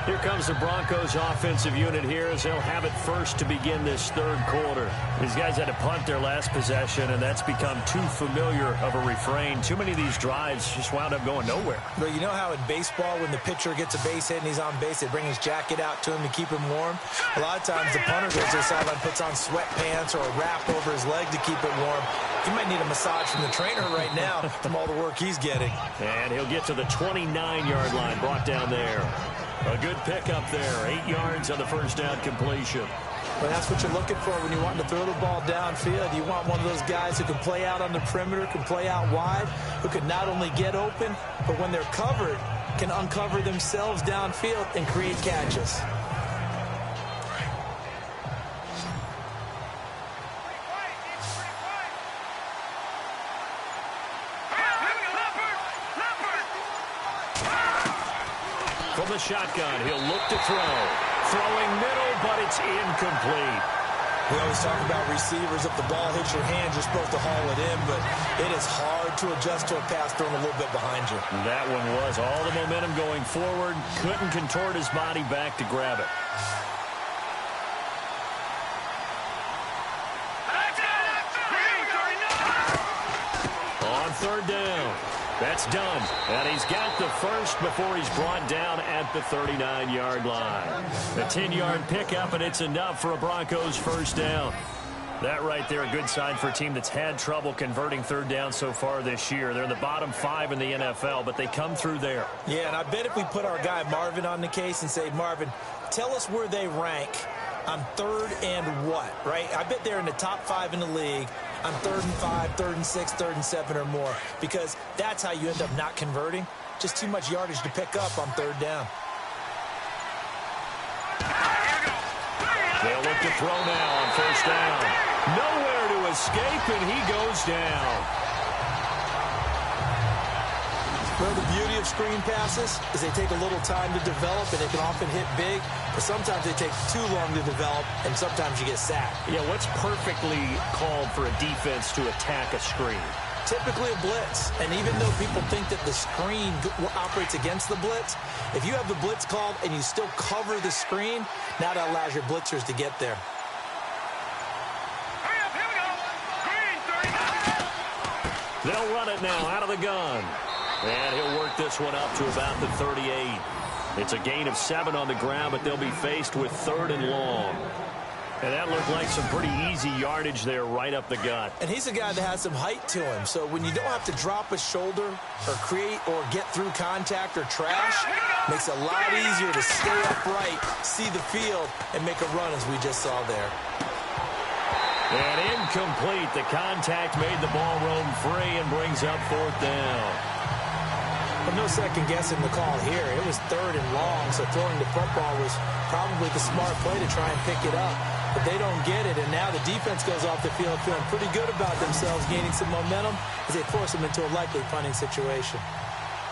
Here comes the Broncos offensive unit here as they'll have it first to begin this 3rd quarter. These guys had to punt their last possession, and that's become too familiar of a refrain. Too many of these drives just wound up going nowhere. But you know how in baseball, when the pitcher gets a base hit and he's on base, they bring his jacket out to him to keep him warm? A lot of times the punter goes to the sideline, puts on sweatpants or a wrap over his leg to keep it warm. He might need a massage from the trainer right now from all the work he's getting. And he'll get to the 29-yard line, brought down there. A good pickup there, 8 yards on the first down completion. Well, that's what you're looking for when you want to throw the ball downfield. You want one of those guys who can play out on the perimeter, can play out wide, who can not only get open, but when they're covered, can uncover themselves downfield and create catches. From the shotgun, he'll look to throw. Throwing middle, but it's incomplete. We always talk about receivers. If the ball hits your hand, you're supposed to haul it in, but it is hard to adjust to a pass thrown a little bit behind you. That one was all the momentum going forward. Couldn't contort his body back to grab it. On third down. That's done. And he's got the first before he's brought down at the 39-yard line. A 10-yard pickup, and it's enough for a Broncos first down. That right there, a good sign for a team that's had trouble converting third down so far this year. They're in the bottom 5 in the NFL, but they come through there. Yeah, and I bet if we put our guy Marvin on the case and say, Marvin, tell us where they rank on third and what, right? I bet they're in the top 5 in the league on 3rd and 5, 3rd and 6, 3rd and 7 or more, because that's how you end up not converting. Just too much yardage to pick up on third down. They'll look to throw now on first down. Nowhere to escape, and he goes down. Well, the beauty of screen passes is they take a little time to develop, and they can often hit big, but sometimes they take too long to develop, and sometimes you get sacked. Yeah, what's perfectly called for a defense to attack a screen? Typically a blitz, and even though people think that the screen operates against the blitz, if you have the blitz called and you still cover the screen, now that allows your blitzers to get there. They'll run it now out of the gun. And he'll work this one up to about the 38. It's a gain of 7 on the ground, but they'll be faced with 3rd and long. And that looked like some pretty easy yardage there right up the gut. And he's a guy that has some height to him. So when you don't have to drop a shoulder or create or get through contact or trash, makes it a lot easier to stay upright, see the field, and make a run as we just saw there. And incomplete. The contact made the ball roam free and brings up 4th down. Well, no second guessing the call here. It was 3rd and long, so throwing the football was probably the smart play to try and pick it up. But they don't get it, and now the defense goes off the field feeling pretty good about themselves, gaining some momentum as they force them into a likely punting situation.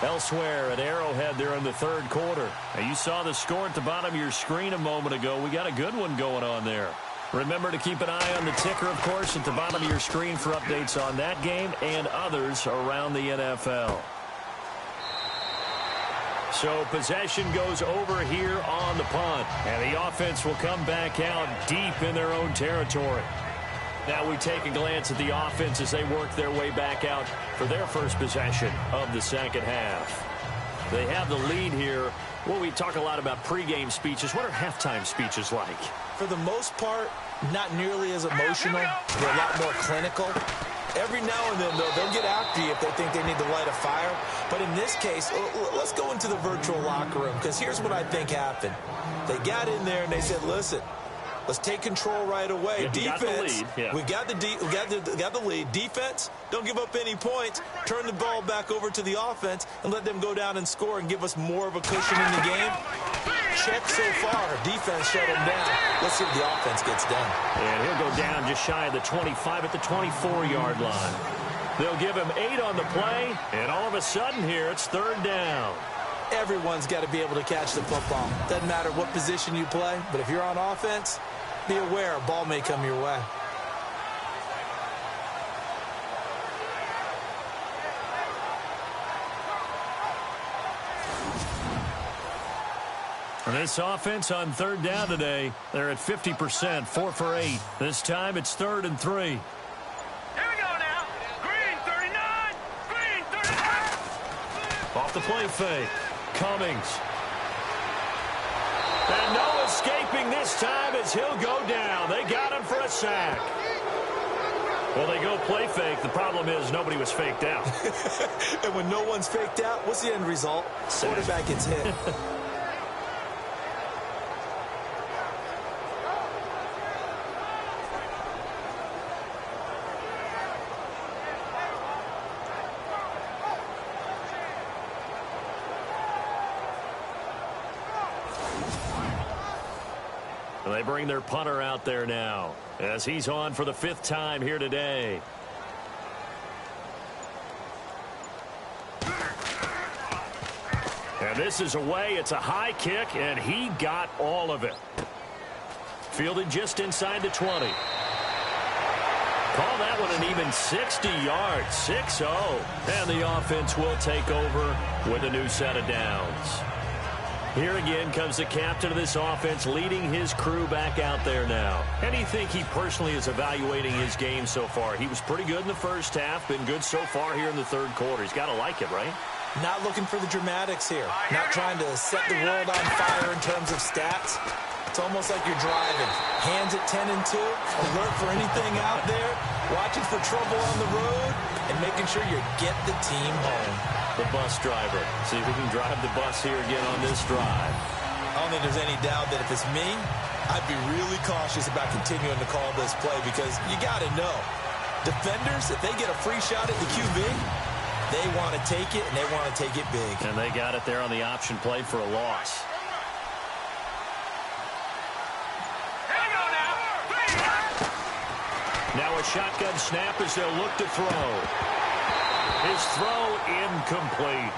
Elsewhere at Arrowhead there in the 3rd quarter. Now, you saw the score at the bottom of your screen a moment ago. We got a good one going on there. Remember to keep an eye on the ticker, of course, at the bottom of your screen for updates on that game and others around the NFL. So possession goes over here on the punt, and the offense will come back out deep in their own territory. Now we take a glance at the offense as they work their way back out for their first possession of the second half. They have the lead here. Well, we talk a lot about pregame speeches. What are halftime speeches like? For the most part, not nearly as emotional. They're a lot more clinical. Every now and then, though, they'll get after you if they think they need to light a fire. But in this case, let's go into the virtual locker room, because here's what I think happened. They got in there and they said, listen, let's take control right away. Yeah, defense, we got the lead. Defense, don't give up any points. Turn the ball back over to the offense and let them go down and score and give us more of a cushion in the game. Check so far. Defense shut him down. Let's see what the offense gets done. And he'll go down just shy of the 25 at the 24-yard line. They'll give him 8 on the play, and all of a sudden here it's 3rd down. Everyone's got to be able to catch the football. Doesn't matter what position you play, but if you're on offense, be aware a ball may come your way. This offense on 3rd down today, they're at 50%, 4 for 8. This time it's 3rd and 3. Here we go now. Green 39. Green 39. Off the play fake. Cummings. And no escaping this time as he'll go down. They got him for a sack. Well, they go play fake. The problem is nobody was faked out. And when no one's faked out, what's the end result? Quarterback gets hit. And they bring their punter out there now as he's on for the 5th time here today. And this is away. It's a high kick, and he got all of it. Fielded just inside the 20. Call that one an even 60 yards, 6-0. And the offense will take over with a new set of downs. Here again comes the captain of this offense leading his crew back out there now. And do you think he personally is evaluating his game so far? He was pretty good in the first half, been good so far here in the third quarter. He's got to like it, right? Not looking for the dramatics here. Not trying to set the world on fire in terms of stats. It's almost like you're driving. Hands at 10 and 2, alert for anything out there, watching for trouble on the road, and making sure you get the team home. The bus driver. See if we can drive the bus here again on this drive. I don't think there's any doubt that if it's me, I'd be really cautious about continuing to call this play because you got to know. Defenders, if they get a free shot at the QB, they want to take it, and they want to take it big. And they got it there on the option play for a loss. Now a shotgun snap as they'll look to throw. His throw incomplete.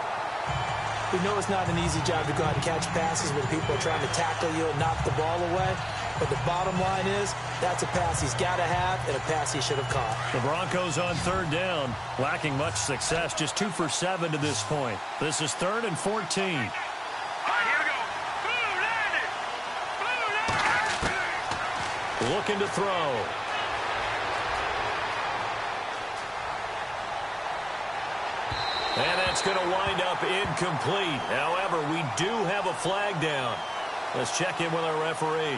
We know it's not an easy job to go out and catch passes when people are trying to tackle you and knock the ball away. But the bottom line is that's a pass he's got to have and a pass he should have caught. The Broncos on 3rd down, lacking much success, just 2 for 7 to this point. This is 3rd and 14. Looking to throw. And that's going to wind up incomplete. However, we do have a flag down. Let's check in with our referee.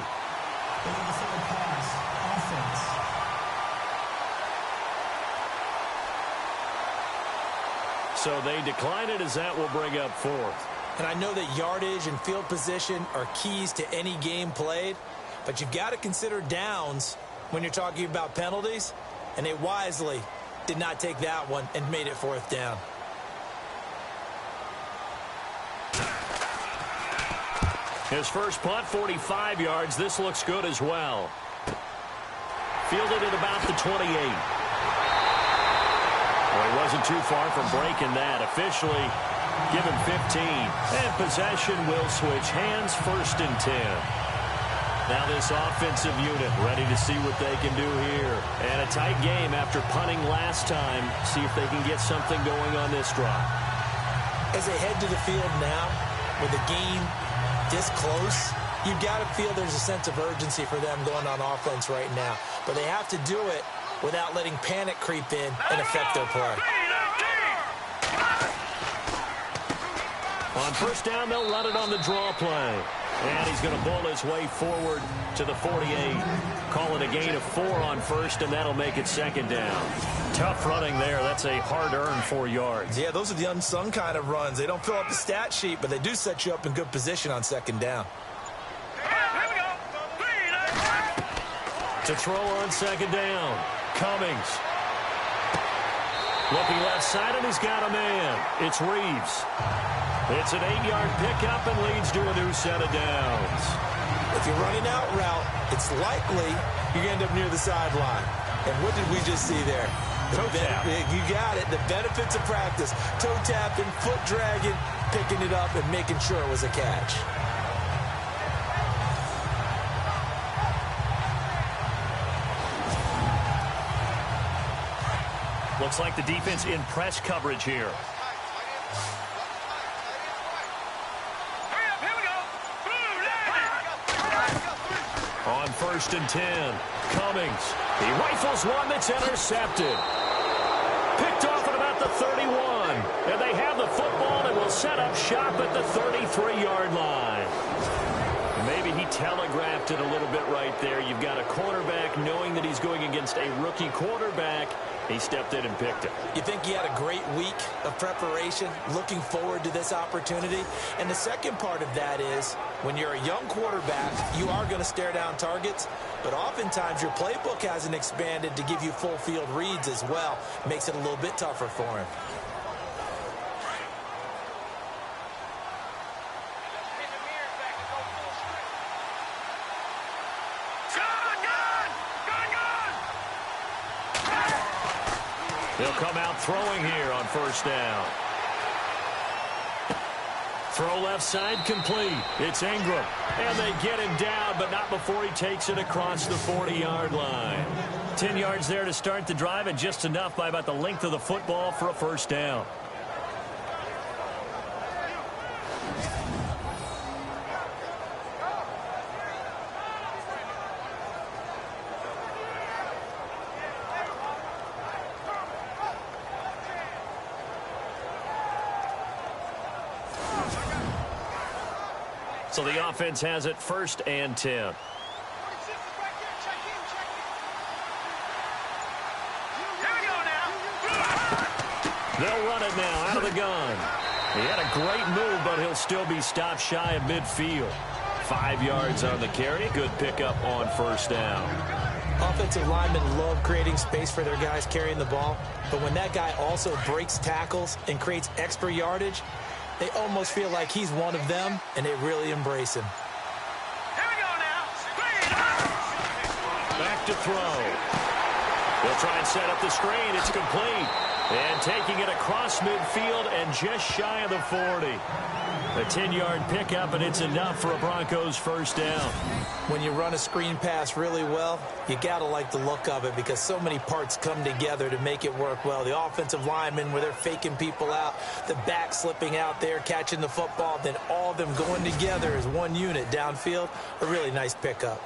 So they decline it as that will bring up 4th. And I know that yardage and field position are keys to any game played, but you've got to consider downs when you're talking about penalties, and they wisely did not take that one and made it 4th down. His first punt, 45 yards. This looks good as well. Fielded at about the 28. Well, he wasn't too far from breaking that. Officially given 15. And possession will switch hands, 1st and 10. Now this offensive unit ready to see what they can do here. And a tight game after punting last time. See if they can get something going on this drive. As they head to the field now with the game this close, you've got to feel there's a sense of urgency for them going on offense right now. But they have to do it without letting panic creep in and affect their play. On 1st down, they'll run it on the draw play. And he's going to bowl his way forward to the 48. Call it a gain of 4 on 1st, and that'll make it 2nd down. Tough running there. That's a hard-earned 4 yards. Yeah, those are the unsung kind of runs. They don't fill up the stat sheet, but they do set you up in good position on 2nd down. To throw on 2nd down. Cummings. Looking left side, and he's got a man. It's Reeves. It's an 8-yard pickup and leads to a new set of downs. If you're running out route, it's likely you're going to end up near the sideline. And what did we just see there? Toe tap. You got it. The benefits of practice. Toe tapping, foot dragging, picking it up, and making sure it was a catch. Looks like the defense in press coverage here. On 1st and 10, Cummings. He rifles one that's intercepted. Picked off at about the 31. And they have the football and will set up shop at the 33-yard line. Maybe he telegraphed it a little bit right there. You've got a cornerback knowing that he's going against a rookie quarterback. He stepped in and picked it. You think he had a great week of preparation, looking forward to this opportunity? And the second part of that is, when you're a young quarterback, you are going to stare down targets, but oftentimes your playbook hasn't expanded to give you full field reads as well. Makes it a little bit tougher for him. He'll come out throwing here on first down. Throw left side complete. It's Ingram. And they get him down, but not before he takes it across the 40-yard line. 10 yards there to start the drive, and just enough by about the length of the football for a first down. So the offense has it 1st and 10. They'll run it now out of the gun. He had a great move, but he'll still be stopped shy of midfield. 5 yards on the carry. Good pickup on first down. Offensive linemen love creating space for their guys carrying the ball. But when that guy also breaks tackles and creates extra yardage, they almost feel like he's one of them, and they really embrace him. Here we go now. Back to throw. They'll try and set up the screen. It's complete. And taking it across midfield and just shy of the 40. A 10-yard pickup, and it's enough for a Broncos first down. When you run a screen pass really well, you got to like the look of it because so many parts come together to make it work well. The offensive linemen, where they're faking people out, the back slipping out there, catching the football, then all of them going together as one unit downfield. A really nice pickup.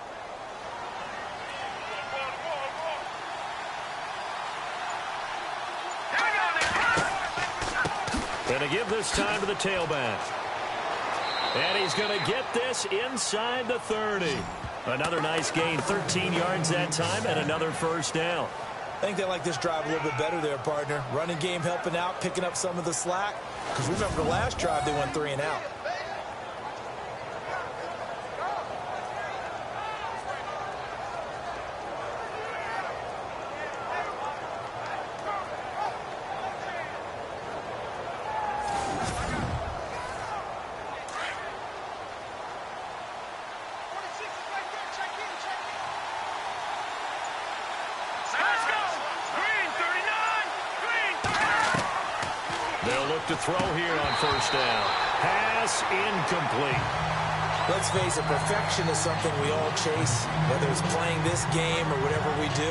Going to give this time to the tailback. And he's going to get this inside the 30. Another nice gain, 13 yards that time, and another first down. I think they like this drive a little bit better there, partner. Running game helping out, picking up some of the slack. Because remember the last drive, they went 3 and out. To throw here on first down. Pass incomplete. Let's face it, perfection is something we all chase, whether it's playing this game or whatever we do.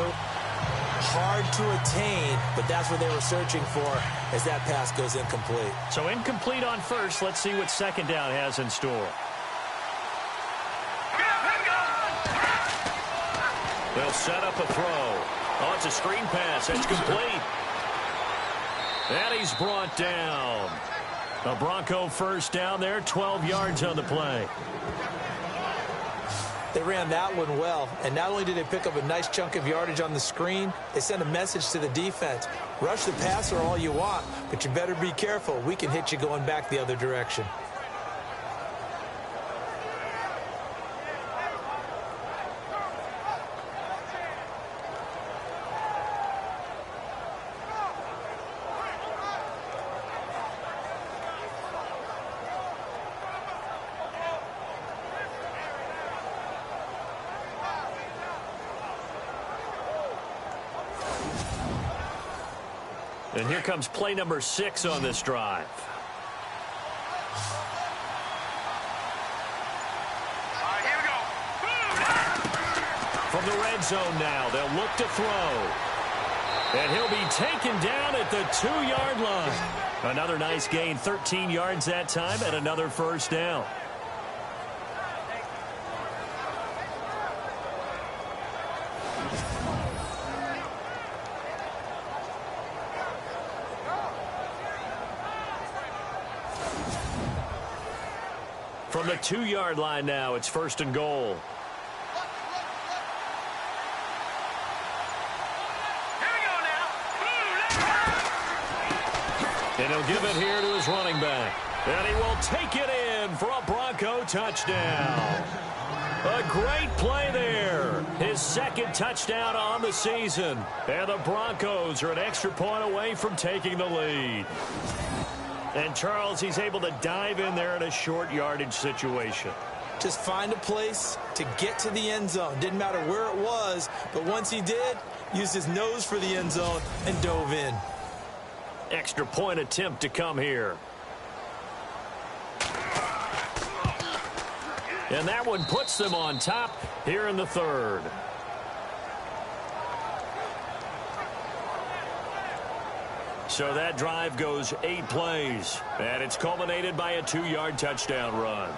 Hard to attain, but that's what they were searching for as that pass goes incomplete. So incomplete on first. Let's see what second down has in store. They'll set up a throw. Oh, it's a screen pass. It's complete. And he's brought down. A Bronco first down there, 12 yards on the play. They ran that one well, and not only did they pick up a nice chunk of yardage on the screen, they sent a message to the defense. Rush the passer all you want, but you better be careful. We can hit you going back the other direction. And here comes play number 6 on this drive. Here we go. From the red zone now, they'll look to throw. And he'll be taken down at the 2-yard line. Another nice gain, 13 yards that time, and another first down. From the 2-yard line now, it's 1st and goal. Here we go now. And he'll give it here to his running back. And he will take it in for a Bronco touchdown. A great play there. His 2nd touchdown on the season. And the Broncos are an extra point away from taking the lead. And Charles, he's able to dive in there in a short yardage situation. Just find a place to get to the end zone. Didn't matter where it was, but once he did, used his nose for the end zone and dove in. Extra point attempt to come here. And that one puts them on top here in the third. So that drive goes 8 plays, and it's culminated by a 2-yard touchdown run.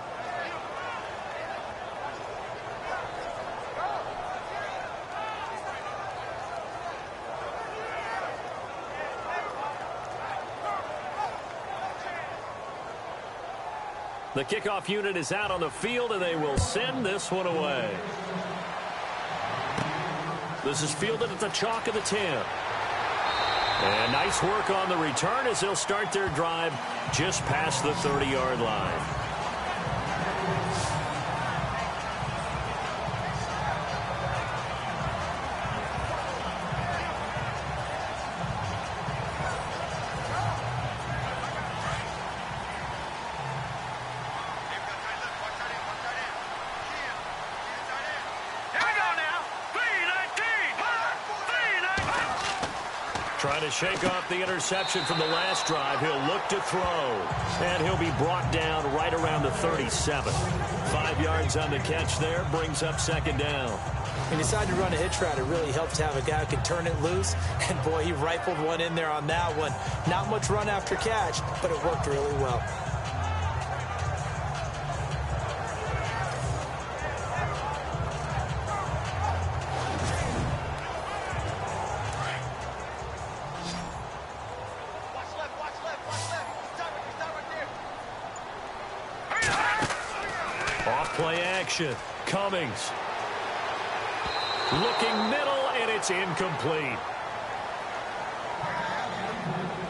The kickoff unit is out on the field, and they will send this one away. This is fielded at the chalk of the 10. And nice work on the return as they'll start their drive just past the 30-yard line. Trying to shake off the interception from the last drive. He'll look to throw. And he'll be brought down right around the 37. 5 yards on the catch there. Brings up second down. He decided to run a hitch route. It really helps to have a guy who can turn it loose. And, boy, he rifled one in there on that one. Not much run after catch, but it worked really well. Play action. Cummings. Looking middle, and it's incomplete.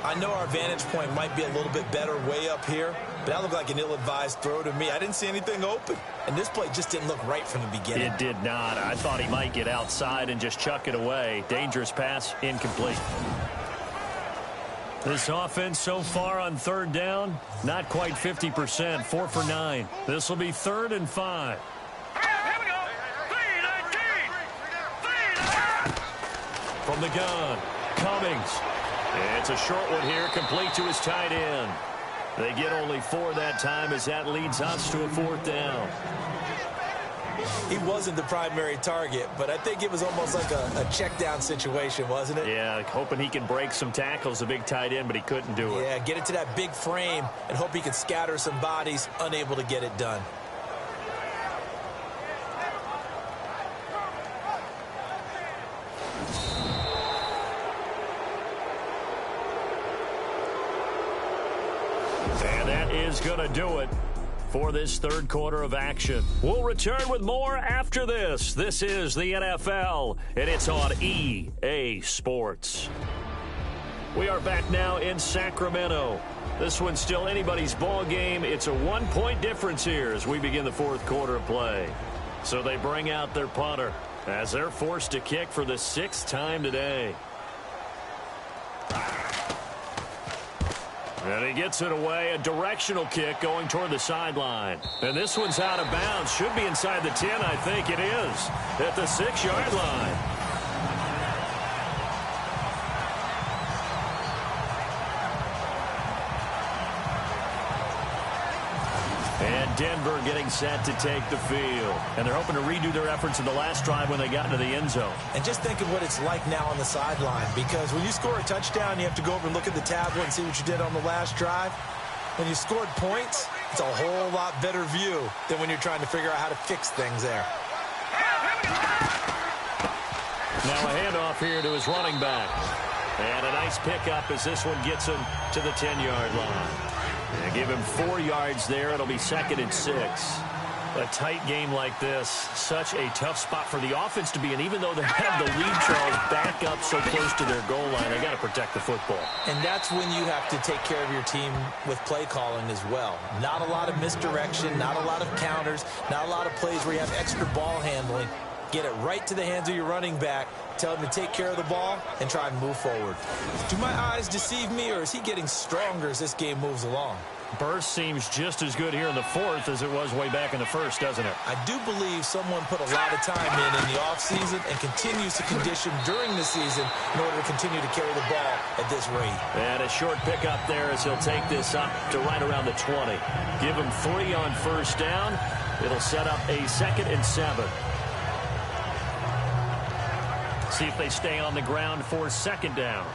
I know our vantage point might be a little bit better way up here, but that looked like an ill-advised throw to me. I didn't see anything open, and this play just didn't look right from the beginning. It did not. I thought he might get outside and just chuck it away. Dangerous pass, incomplete. This offense so far on third down, not quite 50%, 4 for 9. This will be 3rd and 5. Here we go. 3-19. From the gun, Cummings. It's a short one here, complete to his tight end. They get only 4 that time as that leads us to a 4th down. He wasn't the primary target, but I think it was almost like a check down situation, wasn't it? Yeah, hoping he can break some tackles, a big tight end, but he couldn't do it. Yeah, get it to that big frame and hope he can scatter some bodies, unable to get it done. And that is going to do it for this third quarter of action. We'll return with more after this. This is the NFL, and it's on EA Sports. We are back now in Sacramento. This one's still anybody's ball game. It's a 1-point difference here as we begin the fourth quarter of play. So they bring out their punter as they're forced to kick for the 6th time today. And he gets it away, a directional kick going toward the sideline. And this one's out of bounds. Should be inside the 10, I think it is, at the 6-yard line. And Denver getting set to take the field. And they're hoping to redo their efforts in the last drive when they got into the end zone. And just think of what it's like now on the sideline, because when you score a touchdown, you have to go over and look at the tablet and see what you did on the last drive. When you scored points, it's a whole lot better view than when you're trying to figure out how to fix things there. Now a handoff here to his running back. And a nice pickup as this one gets him to the 10-yard line. They give him 4 yards there. It'll be 2nd and 6. A tight game like this, such a tough spot for the offense to be in. Even though they have the lead, Charles, back up so close to their goal line, they got to protect the football. And that's when you have to take care of your team with play calling as well. Not a lot of misdirection, not a lot of counters, not a lot of plays where you have extra ball handling. Get it right to the hands of your running back. Tell him to take care of the ball and try and move forward. Do my eyes deceive me, or is he getting stronger as this game moves along? Burst seems just as good here in the fourth as it was way back in the first, doesn't it? I do believe someone put a lot of time in the offseason and continues to condition during the season in order to continue to carry the ball at this rate. And a short pickup there as he'll take this up to right around the 20. Give him 3 on first down. It'll set up a 2nd and 7. See if they stay on the ground for 2nd down.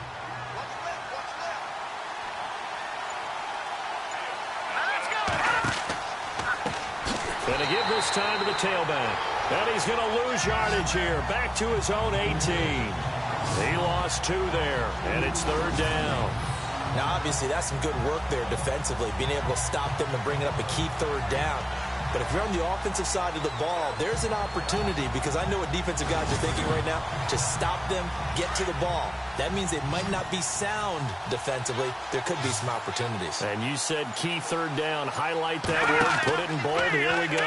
Going to give this time to the tailback. And he's going to lose yardage here. Back to his own 18. He lost 2 there, and it's 3rd down. Now, obviously, that's some good work there defensively, being able to stop them and bringing up a key 3rd down. But if you're on the offensive side of the ball, there's an opportunity, because I know what defensive guys are thinking right now, to stop them, get to the ball. That means they might not be sound defensively. There could be some opportunities. And you said key 3rd down. Highlight that word, put it in bold. Here we go.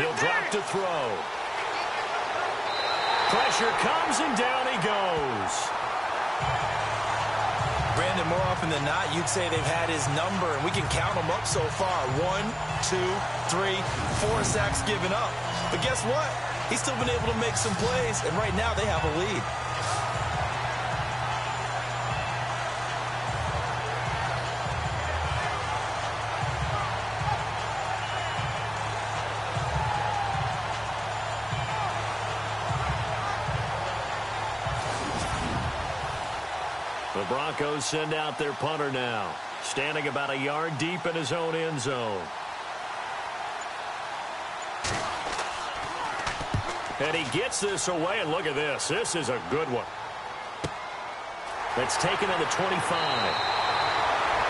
He'll drop to throw. Pressure comes, and down he goes. Brandon, more often than not, you'd say they've had his number, and we can count them up so far. 1, 2, 3, 4 sacks given up. But guess what? He's still been able to make some plays, and right now they have a lead. The Broncos send out their punter now, standing about a yard deep in his own end zone. And he gets this away, and look at this. This is a good one. That's taken on the 25.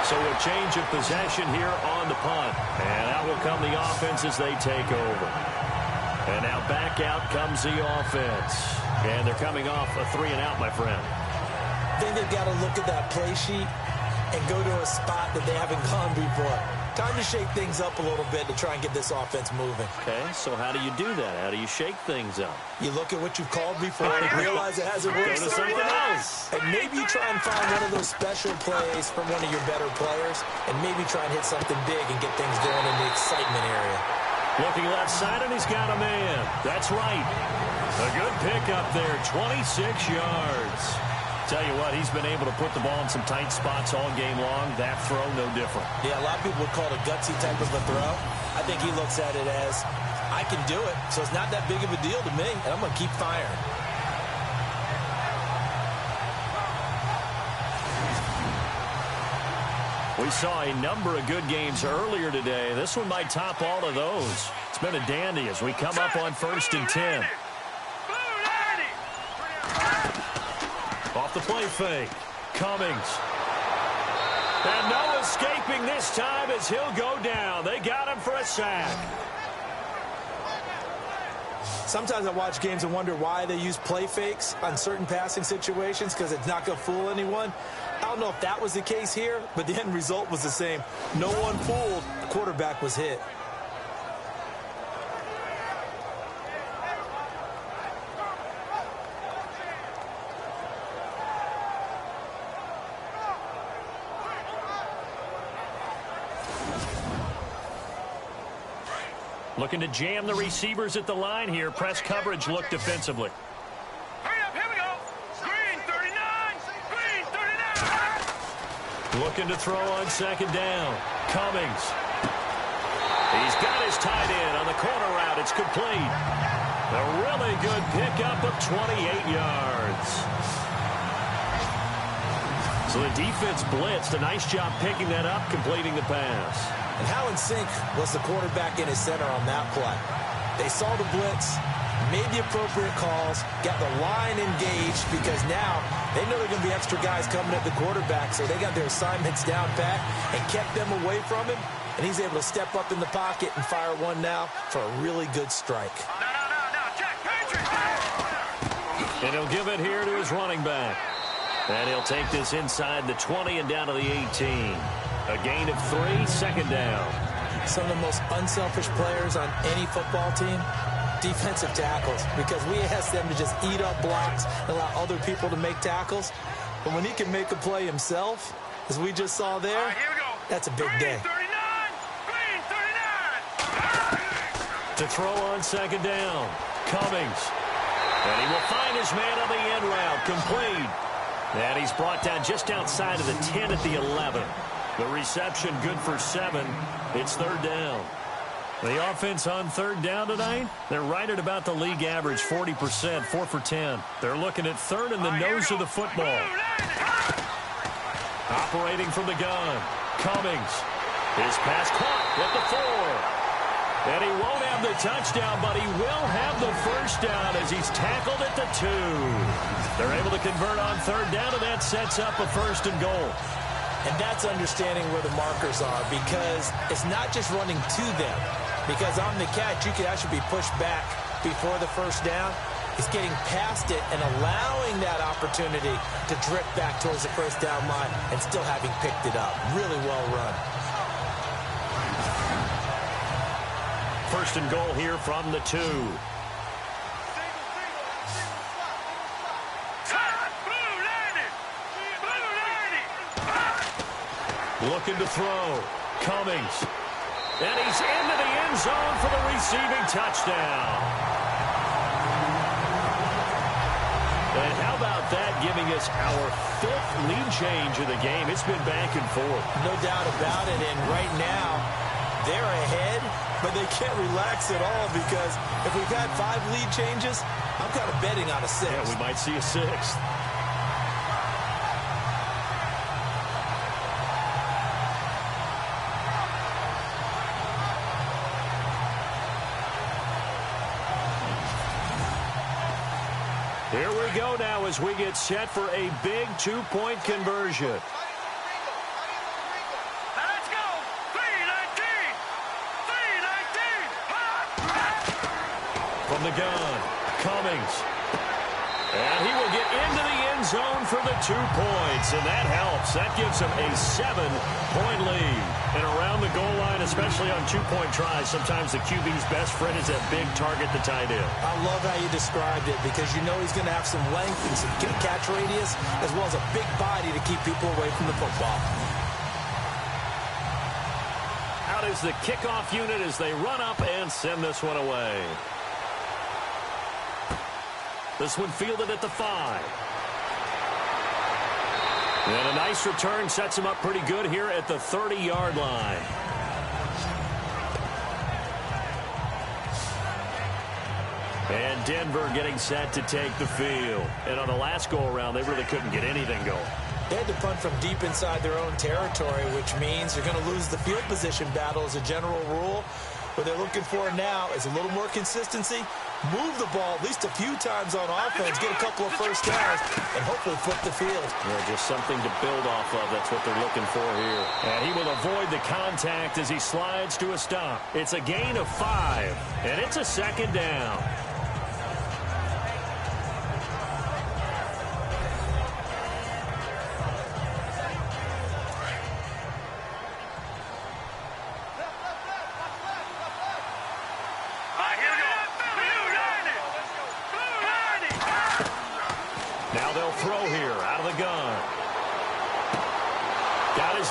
So a change of possession here on the punt. And out will come the offense as they take over. And now back out comes the offense. And they're coming off a 3-and-out, my friend. I think they've got to look at that play sheet and go to a spot that they haven't gone before. Time to shake things up a little bit to try and get this offense moving. Okay, so how do you do that? How do you shake things up? You look at what you've called before and realize it hasn't worked Go to so something well. else. And maybe you try and find one of those special plays from one of your better players and maybe try and hit something big and get things going in the excitement area. Looking left side, and he's got a man. That's right. A good pickup there, 26 yards. Tell you what, he's been able to put the ball in some tight spots all game long. That throw, no different. Yeah, a lot of people would call it a gutsy type of a throw. I think he looks at it as, I can do it, so it's not that big of a deal to me, and I'm going to keep firing. We saw a number of good games earlier today. This one might top all of those. It's been a dandy as we come up on 1st and 10. Off the play fake. Cummings. And no escaping this time as he'll go down. They got him for a sack. Sometimes I watch games and wonder why they use play fakes on certain passing situations, because it's not going to fool anyone. I don't know if that was the case here, but the end result was the same. No one fooled. The quarterback was hit. Looking to jam the receivers at the line here. Press coverage look defensively. Hurry up, here we go. Green 39. Green 39. Looking to throw on 2nd down. Cummings. He's got his tight end on the corner route. It's complete. A really good pickup of 28 yards. So the defense blitzed. A nice job picking that up, completing the pass. And how in sync was the quarterback in his center on that play? They saw the blitz, made the appropriate calls, got the line engaged, because now they know there are going to be extra guys coming at the quarterback, so they got their assignments down pat and kept them away from him, and he's able to step up in the pocket and fire one now for a really good strike. No, check, Patriot. And he'll give it here to his running back. And he'll take this inside the 20 and down to the 18. A gain of 3, 2nd down. Some of the most unselfish players on any football team, defensive tackles, because we ask them to just eat up blocks and allow other people to make tackles. But when he can make a play himself, as we just saw there, All right, here we go. That's a big day. To throw on second down, Cummings. And he will find his man on the end route, complete. And he's brought down just outside of the 10 at the 11. The reception good for 7. It's third down. The offense on third down tonight, they're right at about the league average, 40%, 4 for 10. They're looking at third in the nose of the football. Operating from the gun, Cummings. His pass caught at the 4. And he won't have the touchdown, but he will have the first down as he's tackled at the 2. They're able to convert on third down, and that sets up a first and goal. And that's understanding where the markers are, because it's not just running to them. Because on the catch, you could actually be pushed back before the first down. It's getting past it and allowing that opportunity to drip back towards the first down line and still having picked it up. Really well run. First and goal here from the 2. Looking to throw. Cummings. And he's into the end zone for the receiving touchdown. And how about that, giving us our 5th lead change of the game? It's been back and forth. No doubt about it. And right now, they're ahead, but they can't relax at all, because if we've had 5 lead changes, I'm kind of betting on a 6th. Yeah, we might see a 6th. Here we go now as we get set for a big 2-point conversion. Let's go. 319. 319. From the gun, Cummings. And he will get into the end zone for the 2 points, and that helps. That gives him a 7-point lead. And around the goal line, especially on 2-point tries, sometimes the QB's best friend is that big target, the tight end. I love how you described it, because you know he's going to have some length and some catch radius, as well as a big body to keep people away from the football. Out is the kickoff unit as they run up and send this one away. This one fielded at the 5. And a nice return sets him up pretty good here at the 30-yard line. And Denver getting set to take the field. And on the last go-around, they really couldn't get anything going. They had to punt from deep inside their own territory, which means you're going to lose the field position battle as a general rule. What they're looking for now is a little more consistency, move the ball at least a few times on offense, get a couple of first downs, and hopefully flip the field. Yeah, just something to build off of. That's what they're looking for here. And he will avoid the contact as he slides to a stop. It's a gain of 5, and it's a second down.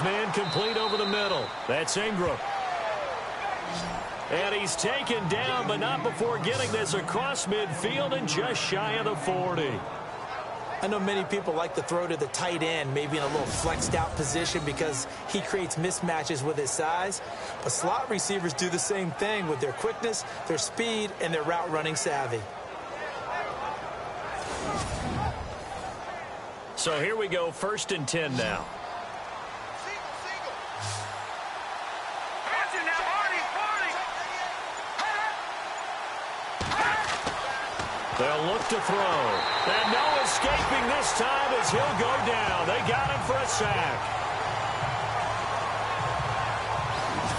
Man complete over the middle. That's Ingram. And he's taken down, but not before getting this across midfield and just shy of the 40. I know many people like to throw to the tight end, maybe in a little flexed out position, because he creates mismatches with his size. But slot receivers do the same thing with their quickness, their speed, and their route running savvy. So here we go, 1st and 10 now. They'll look to throw. And no escaping this time as he'll go down. They got him for a sack.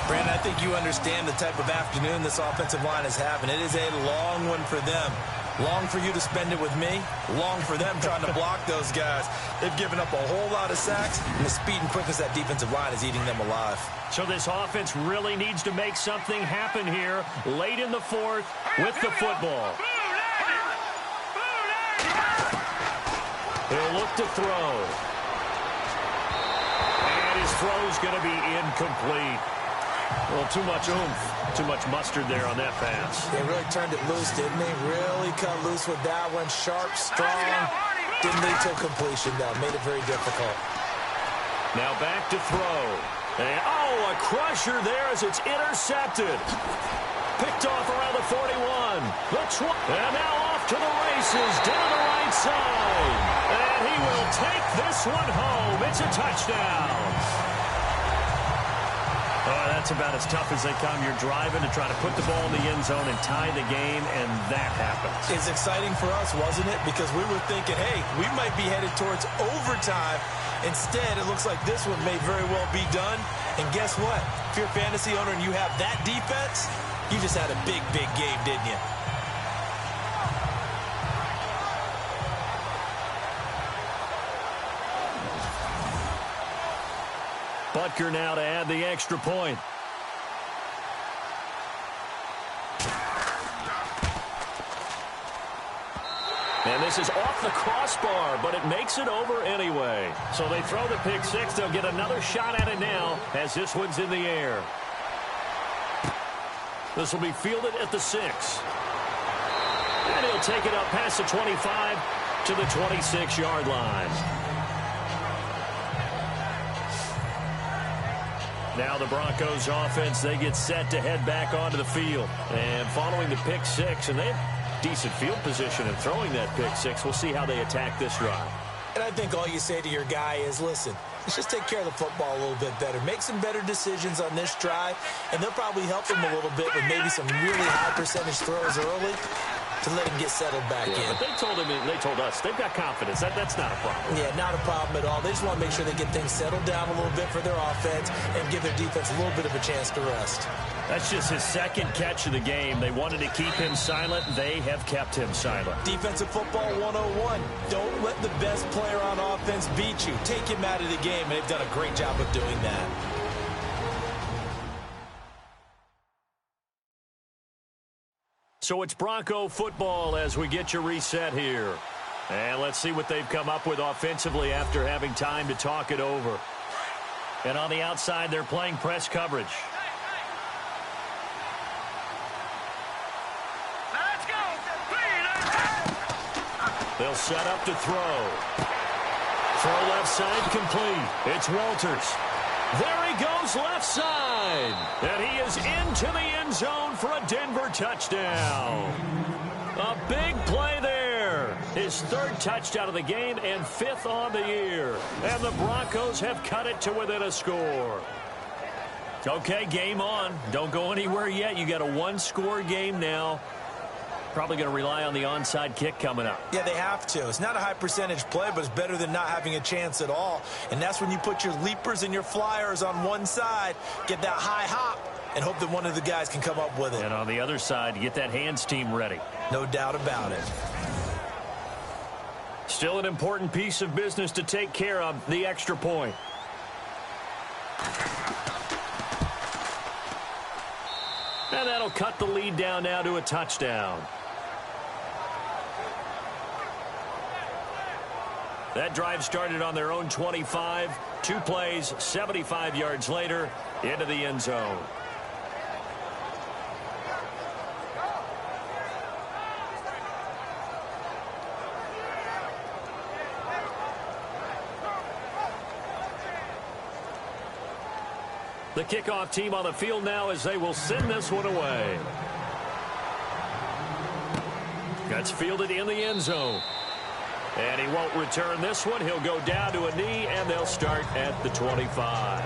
Brandon, I think you understand the type of afternoon this offensive line is having. It is a long one for them. Long for you to spend it with me. Long for them trying to block those guys. They've given up a whole lot of sacks, and the speed and quickness of that defensive line is eating them alive. So this offense really needs to make something happen here late in the 4th with the football. He'll look to throw. And his throw's going to be incomplete. Well, too much oomph, too much mustard there on that pass. They really turned it loose, didn't they? Really cut loose with that one. Sharp, strong. Didn't lead to a completion, though. Made it very difficult. Now back to throw. And, a crusher there as it's intercepted. Picked off around the 41. And now off to the races down the right side. And he will take this one home. It's a touchdown. That's about as tough as they come. You're driving to try to put the ball in the end zone and tie the game, and that happens. It's exciting for us, wasn't it? Because we were thinking, hey, we might be headed towards overtime. Instead, it looks like this one may very well be done. And guess what? If you're a fantasy owner and you have that defense, you just had a big, big game, didn't you? Butker now to add the extra point. And this is off the crossbar, but it makes it over anyway. So they throw the pick six. They'll get another shot at it now as this one's in the air. This will be fielded at the 6. And he'll take it up past the 25 to the 26-yard line. Now the Broncos offense, they get set to head back onto the field. And following the pick six, and they have decent field position in throwing that pick six. We'll see how they attack this drive. And I think all you say to your guy is, listen, let's just take care of the football a little bit better. Make some better decisions on this drive, and they'll probably help him a little bit with maybe some really high percentage throws early to let him get settled back in. But they told us they've got confidence. That's not a problem. Yeah, not a problem at all. They just want to make sure they get things settled down a little bit for their offense and give their defense a little bit of a chance to rest. That's just his second catch of the game. They wanted to keep him silent. They have kept him silent. Defensive football 101. Don't let the best player on offense beat you. Take him out of the game, and they've done a great job of doing that. So it's Bronco football as we get you reset here. And let's see what they've come up with offensively after having time to talk it over. And on the outside, they're playing press coverage. Let's go. They'll set up to throw. Throw left side complete. It's Walters. There he goes left side. And he is into the end zone for a Denver touchdown. A big play there. His third touchdown of the game and fifth on the year. And the Broncos have cut it to within a score. Okay, game on. Don't go anywhere yet. You got a one-score game now. Probably going to rely on the onside kick coming up. Yeah, they have to. It's not a high percentage play, but it's better than not having a chance at all. And that's when you put your leapers and your flyers on one side, get that high hop, and hope that one of the guys can come up with it. And on the other side, get that hands team ready. No doubt about it. Still an important piece of business to take care of, the extra point. And that'll cut the lead down now to a touchdown. That drive started on their own 25. 2 plays, 75 yards later, into the end zone. The kickoff team on the field now as they will send this one away. That's fielded in the end zone. And he won't return this one. He'll go down to a knee, and they'll start at the 25.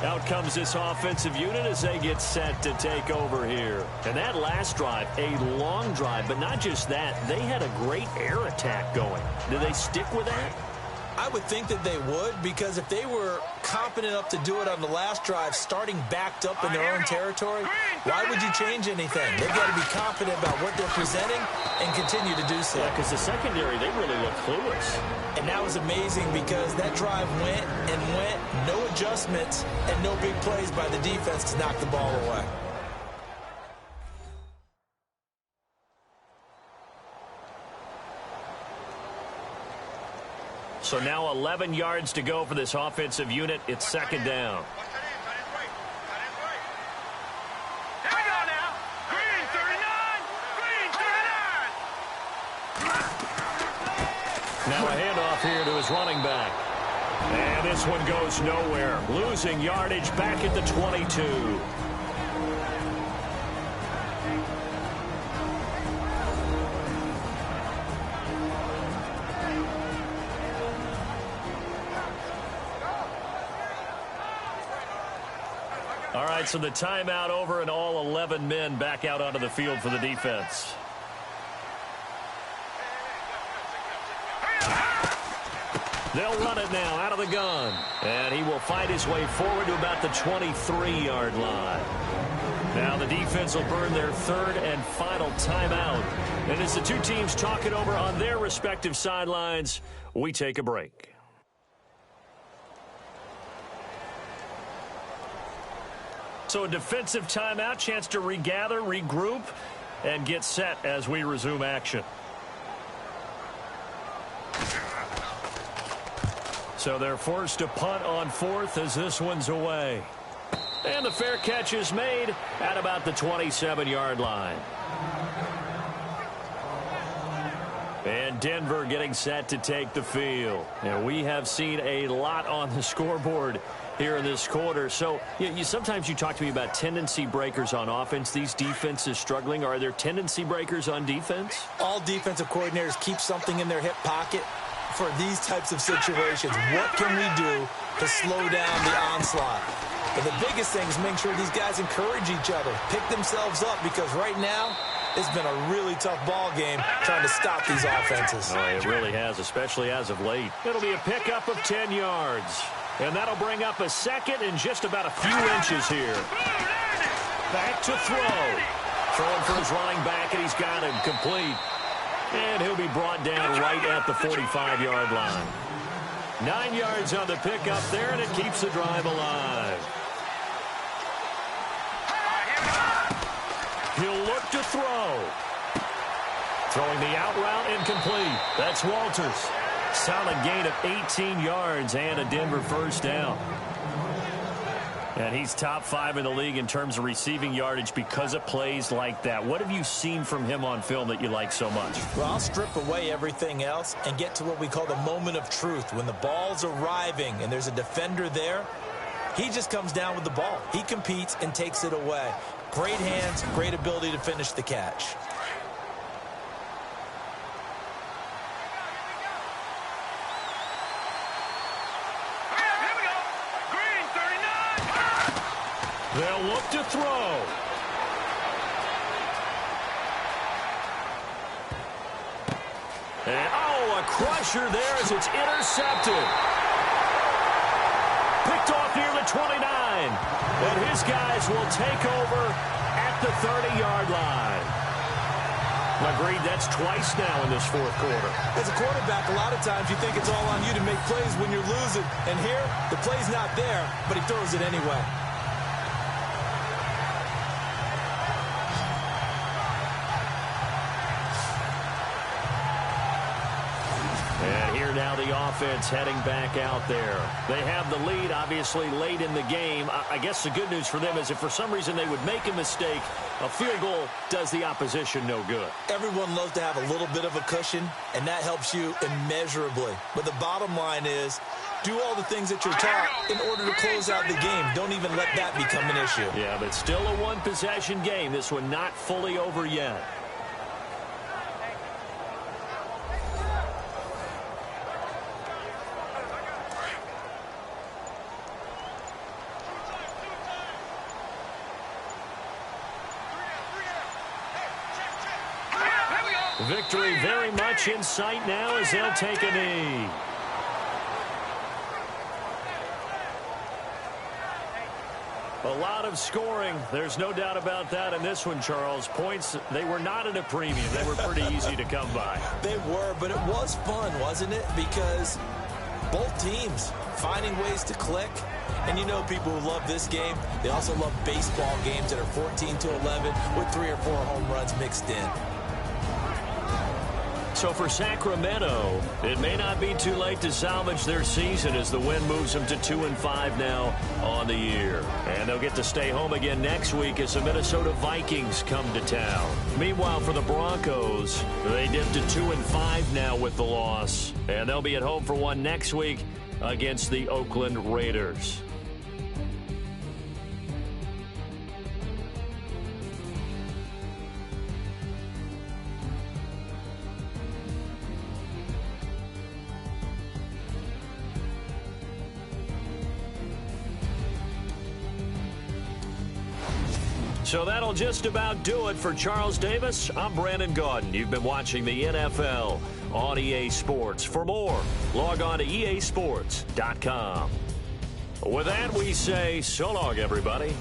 Out comes this offensive unit as they get set to take over here. And that last drive, a long drive, but not just that. They had a great air attack going. Do they stick with that? I would think that they would, because if they were confident enough to do it on the last drive, starting backed up in their own territory, why would you change anything? They've got to be confident about what they're presenting and continue to do so. Yeah, because the secondary, they really look clueless. And that was amazing because that drive went and went, no adjustments, and no big plays by the defense to knock the ball away. So now 11 yards to go for this offensive unit. It's second down. Here we go now. Green 39. Green 39. Now a handoff here to his running back. And this one goes nowhere. Losing yardage back at the 22. All right, so the timeout over and all 11 men back out onto the field for the defense. They'll run it now out of the gun. And he will fight his way forward to about the 23-yard line. Now the defense will burn their third and final timeout. And as the two teams talk it over on their respective sidelines, we take a break. So a defensive timeout, chance to regather, regroup, and get set as we resume action. So they're forced to punt on fourth as this one's away. And the fair catch is made at about the 27-yard line. And Denver getting set to take the field. And we have seen a lot on the scoreboard here in this quarter. So sometimes you talk to me about tendency breakers on offense. These defenses struggling. Are there tendency breakers on defense? All defensive coordinators keep something in their hip pocket for these types of situations. What can we do to slow down the onslaught? But the biggest thing is make sure these guys encourage each other, pick themselves up, because right now it's been a really tough ball game trying to stop these offenses. Oh, it really has, especially as of late. It'll be a pickup of 10 yards. And that'll bring up a second and just about a few inches here. Back to throw. Throwing for his running back, and he's got him complete. And he'll be brought down right at the 45-yard line. 9 yards on the pickup there, and it keeps the drive alive. He'll look to throw. Throwing the out route incomplete. That's Walters. Solid gain of 18 yards and a Denver first down. And he's top 5 in the league in terms of receiving yardage because of plays like that. What have you seen from him on film that you like so much? Well, I'll strip away everything else and get to what we call the moment of truth. When the ball's arriving and there's a defender there, he just comes down with the ball. He competes and takes it away. Great hands, great ability to finish the catch. They'll look to throw. And, a crusher there as it's intercepted. Picked off near the 29. And his guys will take over at the 30-yard line. Agreed, that's twice now in this fourth quarter. As a quarterback, a lot of times you think it's all on you to make plays when you're losing. And here, the play's not there, but he throws it anyway. Now the offense heading back out there. They have the lead, obviously, late in the game. I guess the good news for them is if for some reason they would make a mistake, a field goal does the opposition no good. Everyone loves to have a little bit of a cushion, and that helps you immeasurably. But the bottom line is, do all the things that you're taught in order to close out the game. Don't even let that become an issue. Yeah, but still a one-possession game. This one not fully over yet. Victory very much in sight now as they'll take a knee. A lot of scoring. There's no doubt about that in this one, Charles. Points, they were not at a premium. They were pretty easy to come by. They were, but it was fun, wasn't it? Because both teams finding ways to click. And you know people who love this game, they also love baseball games that are 14-11 with 3 or 4 home runs mixed in. So for Sacramento, it may not be too late to salvage their season as the win moves them to 2-5 now on the year. And they'll get to stay home again next week as the Minnesota Vikings come to town. Meanwhile, for the Broncos, they dipped to 2-5 now with the loss. And they'll be at home for one next week against the Oakland Raiders. So that'll just about do it for Charles Davis. I'm Brandon Gaudin. You've been watching the NFL on EA Sports. For more, log on to easports.com. With that, we say so long, everybody.